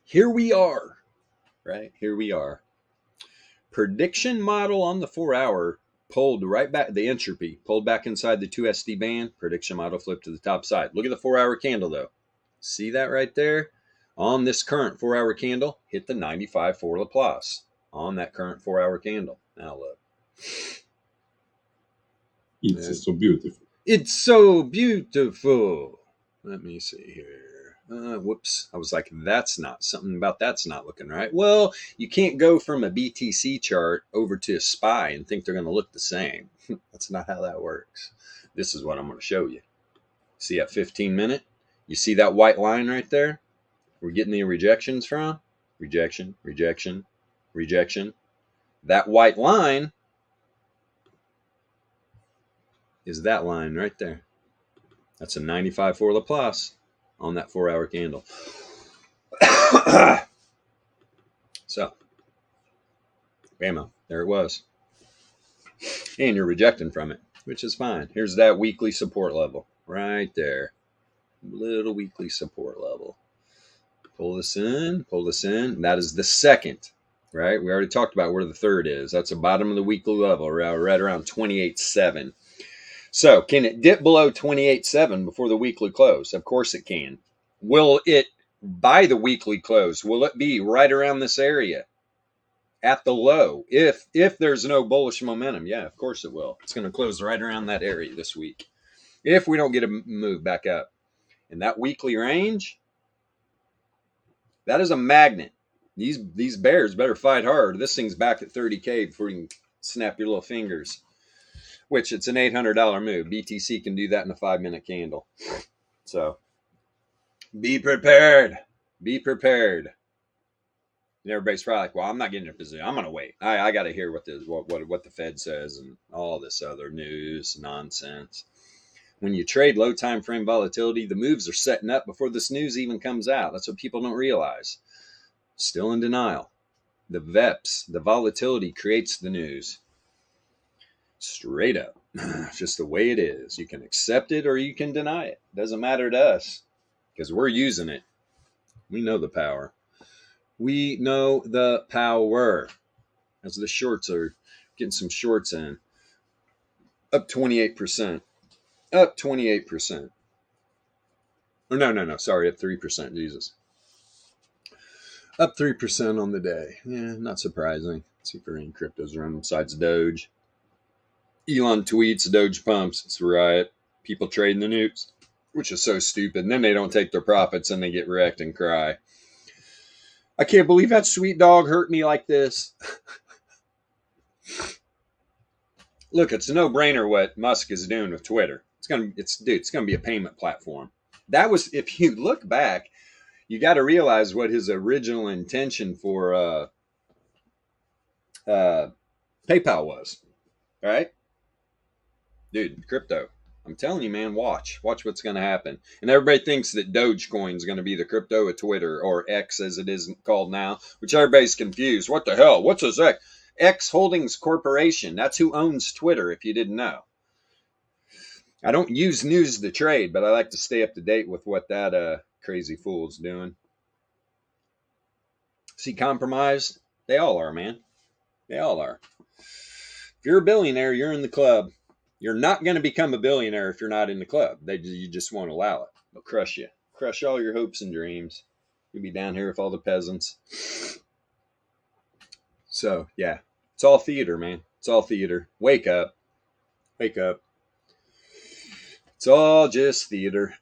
Here we are, right? Here we are. Prediction model on the 4-hour pulled right back. The entropy pulled back inside the 2SD band. Prediction model flipped to the top side. Look at the 4-hour candle though. See that right there? On this current 4-hour candle, hit the 95 for Laplace on that current 4-hour candle. Now look. It's so beautiful. It's so beautiful. Let me see here. Whoops. I was like, that's not something about that's not looking right. Well, you can't go from a BTC chart over to a SPY and think they're going to look the same. That's not how that works. This is what I'm going to show you. See at 15 minute? You see that white line right there? We're getting the rejections from? Rejection, rejection, rejection. That white line is that line right there. That's a 95 for Laplace on that 4-hour candle. So, bammo, there it was. And you're rejecting from it, which is fine. Here's that weekly support level right there. Little weekly support level. Pull this in, pull this in. That is the second, right? We already talked about where the third is. That's the bottom of the weekly level, right around 28.7. So can it dip below 28.7 before the weekly close? Of course it can. Will it, by the weekly close, will it be right around this area at the low? If there's no bullish momentum, yeah, of course it will. It's going to close right around that area this week. If we don't get a move back up. And that weekly range, that is a magnet. These bears better fight hard. This thing's back at 30K before you can snap your little fingers. Which it's an $800 move. BTC can do that in a 5-minute candle. So be prepared. Be prepared. And everybody's probably like, well, I'm not getting in a position. I'm going to wait. I got to hear what the Fed says and all this other news nonsense. When you trade low time frame volatility, the moves are setting up before this news even comes out. That's what people don't realize. Still in denial. The VEPS, the volatility creates the news. Straight up. Just the way it is. You can accept it or you can deny it. Doesn't matter to us because we're using it. We know the power. We know the power. As the shorts are getting some shorts in. Up 28%. Up 28%. Oh, no. Sorry, up 3%. Jesus. Up 3% on the day. Yeah, not surprising. Let's see if there are any cryptos around besides Doge. Elon tweets, Doge pumps. It's a riot. People trading the nukes, which is so stupid. And then they don't take their profits and they get wrecked and cry. I can't believe that sweet dog hurt me like this. Look, it's a no-brainer what Musk is doing with Twitter. It's gonna be a payment platform. That was, if you look back, you got to realize what his original intention for PayPal was, right? Dude, crypto. I'm telling you, man, watch what's going to happen. And everybody thinks that Dogecoin is going to be the crypto of Twitter, or X as it is called now, which everybody's confused. What the hell? What's this X? X Holdings Corporation. That's who owns Twitter, if you didn't know. I don't use news to trade, but I like to stay up to date with what that crazy fool's doing. See, compromised? They all are, man. They all are. If you're a billionaire, you're in the club. You're not going to become a billionaire if you're not in the club. You just won't allow it. They'll crush you. Crush all your hopes and dreams. You'll be down here with all the peasants. So, yeah. It's all theater, man. It's all theater. Wake up. Wake up. It's all just theater.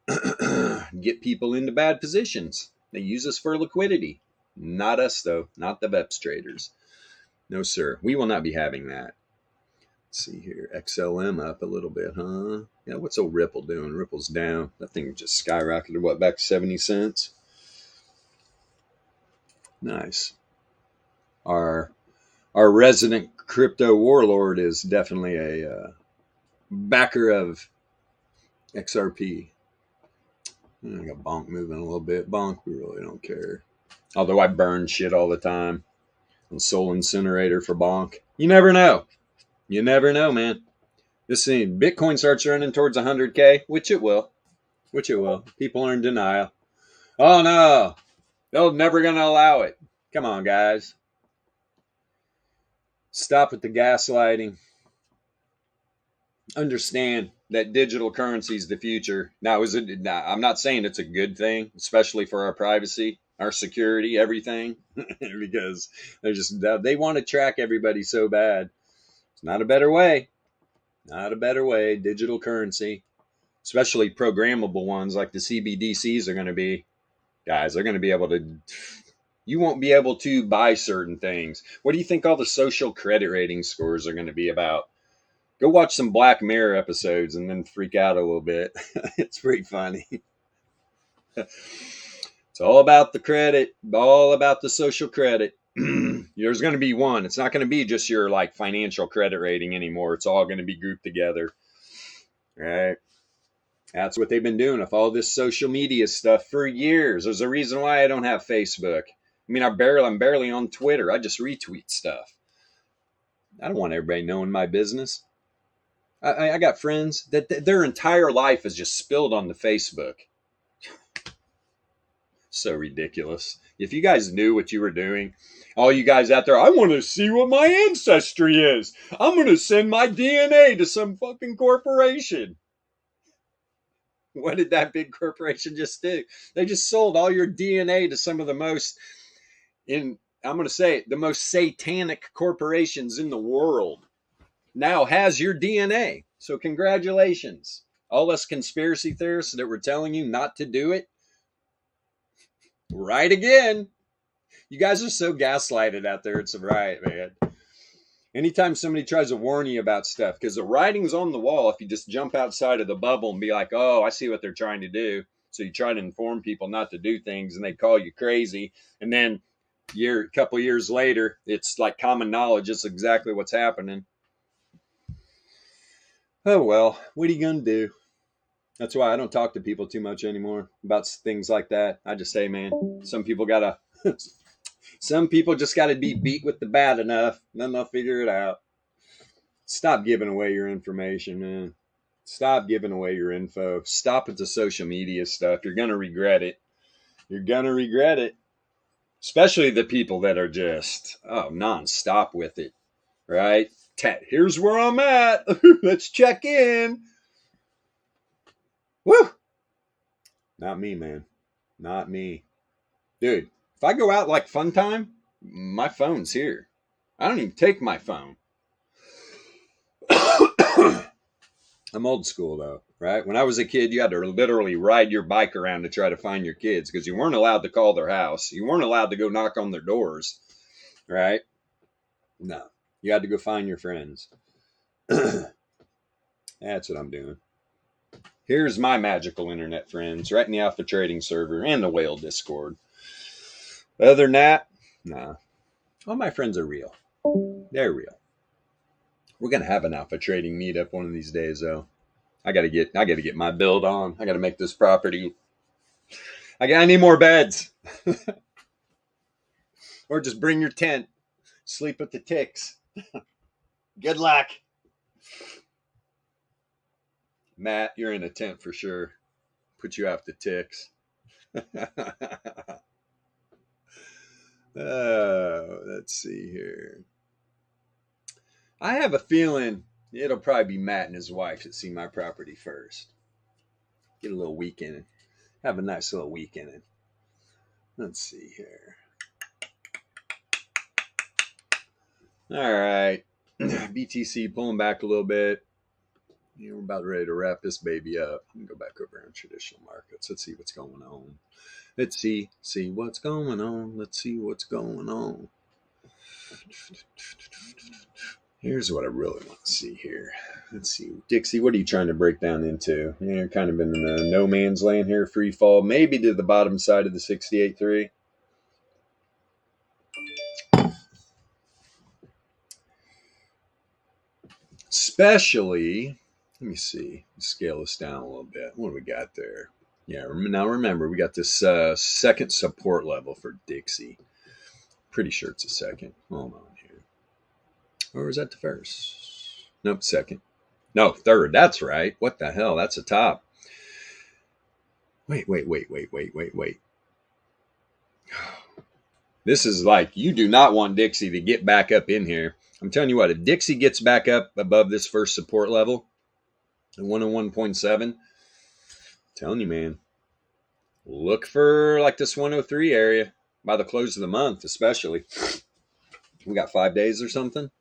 Get people into bad positions. They use us for liquidity. Not us, though. Not the VEPS traders. No, sir. We will not be having that. Let's see here. XLM up a little bit, huh? Yeah, what's old Ripple doing? Ripple's down. That thing just skyrocketed, what, back to 70 cents? Nice. Our resident crypto warlord is definitely a backer of XRP. I got Bonk moving a little bit. Bonk, we really don't care. Although I burn shit all the time on Soul Incinerator for Bonk. You never know. You never know, man. This thing, Bitcoin starts running towards 100K, which it will. Which it will. People are in denial. Oh no, they're never going to allow it. Come on, guys. Stop with the gaslighting. Understand that digital currency is the future. Now, I'm not saying it's a good thing, especially for our privacy, our security, everything, because they want to track everybody so bad. It's not a better way. Not a better way. Digital currency, especially programmable ones like the CBDCs are going to be. Guys, they're going to be able to. You won't be able to buy certain things. What do you think all the social credit rating scores are going to be about? Go watch some Black Mirror episodes and then freak out a little bit. It's pretty funny. It's all about the credit, all about the social credit. There's going to be one. It's not going to be just your like financial credit rating anymore. It's all going to be grouped together. Right? That's what they've been doing with all this social media stuff for years. There's a reason why I don't have Facebook. I mean, I'm barely on Twitter. I just retweet stuff. I don't want everybody knowing my business. I got friends that their entire life is just spilled on the Facebook. So ridiculous. If you guys knew what you were doing, all you guys out there, I want to see what my ancestry is. I'm going to send my DNA to some fucking corporation. What did that big corporation just do? They just sold all your DNA to some of the most, I'm going to say it, the most satanic corporations in the world. Now has your DNA. So congratulations. All us conspiracy theorists that were telling you not to do it. Right again. You guys are so gaslighted out there. It's a riot, man. Anytime somebody tries to warn you about stuff, because the writing's on the wall, if you just jump outside of the bubble and be like, oh, I see what they're trying to do. So you try to inform people not to do things and they call you crazy. And then a couple years later, it's like common knowledge. It's exactly what's happening. Oh, well, what are you going to do? That's why I don't talk to people too much anymore about things like that. I just say, man, some people just got to be beat with the bat enough, and then they'll figure it out. Stop giving away your information, man. Stop giving away your info. Stop with the social media stuff. You're going to regret it. You're going to regret it. Especially the people that are just nonstop with it, right? Here's where I'm at. Let's check in. Woo! Not me, man. Not me. Dude, if I go out like fun time, my phone's here. I don't even take my phone. I'm old school, though, right? When I was a kid, you had to literally ride your bike around to try to find your kids because you weren't allowed to call their house. You weren't allowed to go knock on their doors, right? No. You had to go find your friends. That's what I'm doing. Here's my magical internet friends right in the Alpha Trading server and the Whale Discord. Other than that, nah. All my friends are real. They're real. We're gonna have an Alpha Trading meetup one of these days, though. I gotta get my build on. I gotta make this property. I need more beds. Or just bring your tent. Sleep with the ticks. Good luck. Matt, you're in a tent for sure. Put you out the ticks. Let's see here. I have a feeling it'll probably be Matt and his wife that see my property first. Get a little weekend. Have a nice little weekend. Let's see here. All right. BTC pulling back a little bit. We're about ready to wrap this baby up. I'm going to go back over on traditional markets. Let's see what's going on. Let's see what's going on. Let's see what's going on. Here's what I really want to see here. Let's see. Dixie, what are you trying to break down into? You're kind of in the no man's land here. Free fall. Maybe to the bottom side of the 68.3. Especially, let me see. Scale this down a little bit. What do we got there? Yeah, now remember, we got this second support level for Dixie. Pretty sure it's a second. Hold on here. Or is that the first? Nope, second. No, third. That's right. What the hell? That's a top. Wait. This is like, you do not want Dixie to get back up in here. I'm telling you what, if Dixie gets back up above this first support level, 101.7, telling you, man, look for like this 103 area by the close of the month, especially. We got 5 days or something.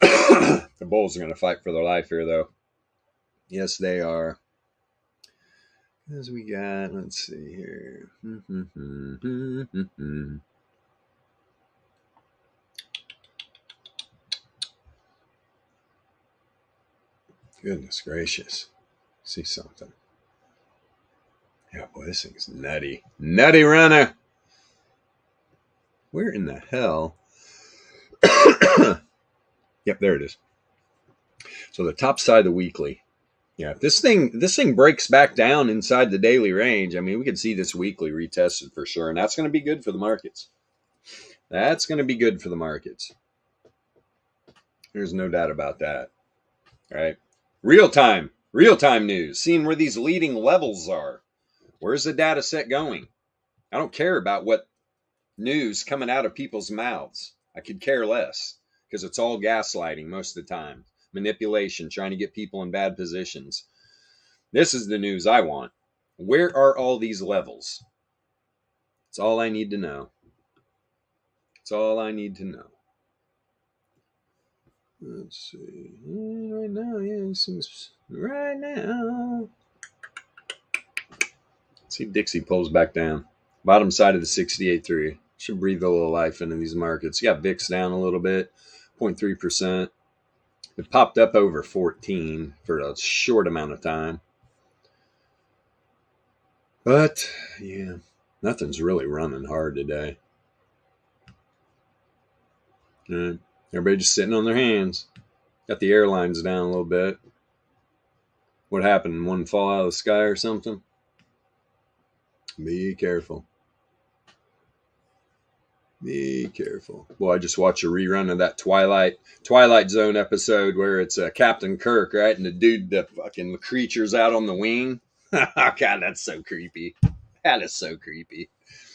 The bulls are going to fight for their life here, though. Yes, they are. As we got, let's see here. Goodness gracious. See something. Yeah, boy, this thing's nutty. Nutty runner. Where in the hell? Yep, there it is. So the top side of the weekly. Yeah, if this thing breaks back down inside the daily range, I mean, we could see this weekly retested for sure, and that's going to be good for the markets. That's going to be good for the markets. There's no doubt about that. All right. Real-time news, seeing where these leading levels are. Where's the data set going? I don't care about what news coming out of people's mouths. I could care less, because it's all gaslighting most of the time. Manipulation, trying to get people in bad positions. This is the news I want. Where are all these levels? That's all I need to know. That's all I need to know. Let's see. Right now, yeah, it seems right now. Let's see if Dixie pulls back down. Bottom side of the 68.3. Should breathe a little life into these markets. You got VIX down a little bit, 0.3%. It popped up over 14 for a short amount of time. But, yeah, nothing's really running hard today. Everybody just sitting on their hands. Got the airlines down a little bit. What happened? One fall out of the sky or something? Be careful. Be careful. Well, I just watched a rerun of that Twilight Zone episode where it's Captain Kirk, right? And the dude, the fucking creature's out on the wing. God, that's so creepy. That is so creepy.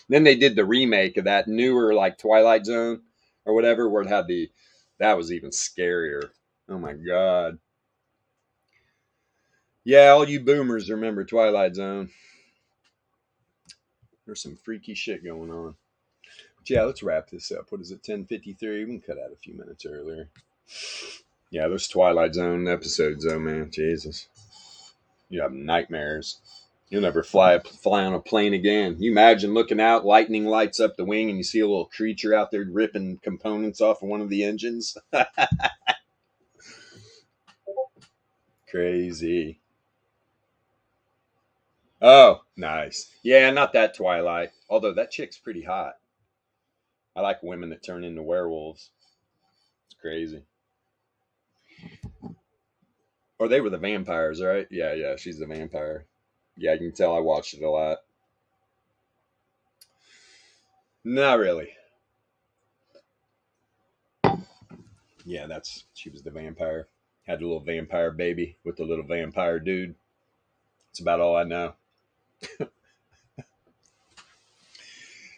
Then they did the remake of that newer, like, Twilight Zone or whatever, where it had that was even scarier. Oh my God. Yeah, all you boomers remember Twilight Zone. There's some freaky shit going on. But yeah, let's wrap this up. What is it, 10:53? We can cut out a few minutes earlier. Yeah, those Twilight Zone episodes, though, man. Jesus. You have nightmares. You'll never fly on a plane again. You imagine looking out, lightning lights up the wing, and you see a little creature out there ripping components off of one of the engines. Crazy. Oh, nice. Yeah, not that Twilight. Although that chick's pretty hot. I like women that turn into werewolves. It's crazy. Or they were the vampires, right? Yeah, she's the vampire. Yeah, you can tell I watched it a lot. Not really. Yeah, she was the vampire. Had a little vampire baby with a little vampire dude. That's about all I know.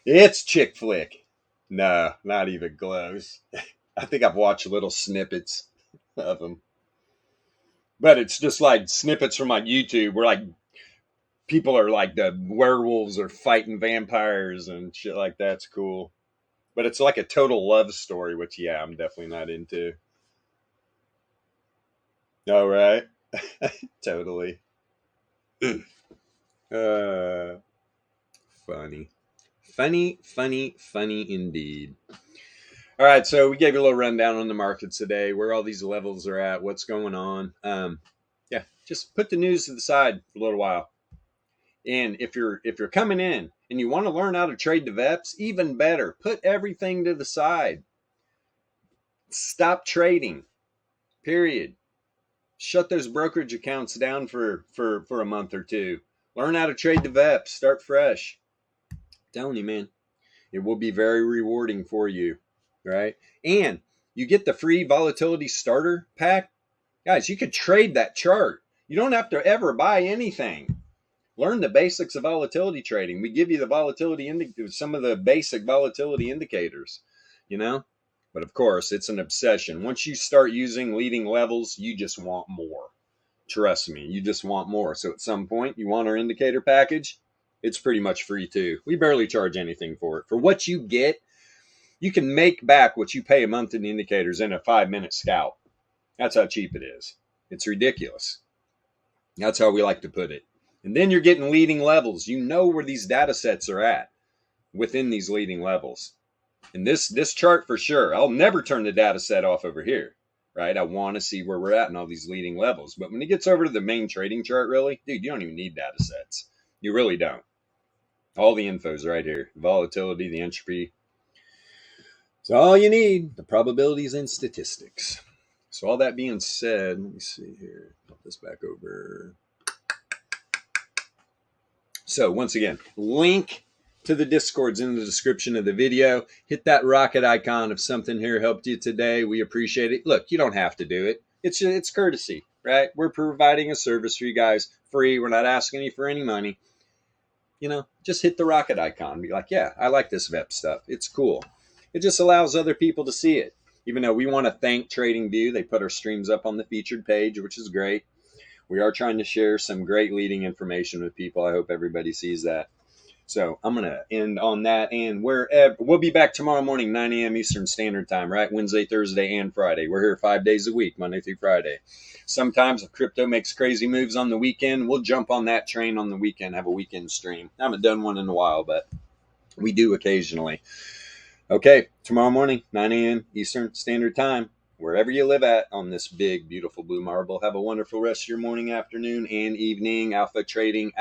It's chick flick. No, not even close. I think I've watched little snippets of them. But it's just like snippets from my YouTube where like people are like the werewolves are fighting vampires and shit like that's cool. But it's like a total love story, which, yeah, I'm definitely not into. All right. Totally. Funny indeed. All right, so we gave you a little rundown on the markets today, where all these levels are at, what's going on. Yeah, just put the news to the side for a little while. And if you're coming in and you want to learn how to trade the VEPS, even better. Put everything to the side. Stop trading. Period. Shut those brokerage accounts down for a month or two. Learn how to trade the VEPS. Start fresh. I'm telling you, man, it will be very rewarding for you, right? And you get the free volatility starter pack. Guys, you could trade that chart. You don't have to ever buy anything. Learn the basics of volatility trading. We give you the volatility some of the basic volatility indicators, you know. But of course, it's an obsession. Once you start using leading levels, you just want more. Trust me, you just want more. So at some point, you want our indicator package. It's pretty much free too. We barely charge anything for it. For what you get, you can make back what you pay a month in the indicators in a 5-minute scalp. That's how cheap it is. It's ridiculous. That's how we like to put it. And then you're getting leading levels. You know where these data sets are at within these leading levels. And this chart for sure, I'll never turn the data set off over here, right? I want to see where we're at in all these leading levels. But when it gets over to the main trading chart, really, dude, you don't even need data sets. You really don't. All the info's right here. Volatility, the entropy. It's all you need. The probabilities and statistics. So all that being said, let me see here. Put this back over. So once again, link to the Discord's in the description of the video. Hit that rocket icon if something here helped you today. We appreciate it. Look, you don't have to do it. It's courtesy, right? We're providing a service for you guys free. We're not asking you for any money. You know, just hit the rocket icon. Be like, yeah, I like this VEPS stuff. It's cool. It just allows other people to see it. Even though we want to thank TradingView. They put our streams up on the featured page, which is great. We are trying to share some great leading information with people. I hope everybody sees that. So I'm going to end on that. And we'll be back tomorrow morning, 9 a.m. Eastern Standard Time, right? Wednesday, Thursday, and Friday. We're here 5 days a week, Monday through Friday. Sometimes if crypto makes crazy moves on the weekend, we'll jump on that train on the weekend, have a weekend stream. I haven't done one in a while, but we do occasionally. Okay, tomorrow morning, 9 a.m. Eastern Standard Time. Wherever you live at on this big, beautiful blue marble. Have a wonderful rest of your morning, afternoon, and evening. Alpha Trading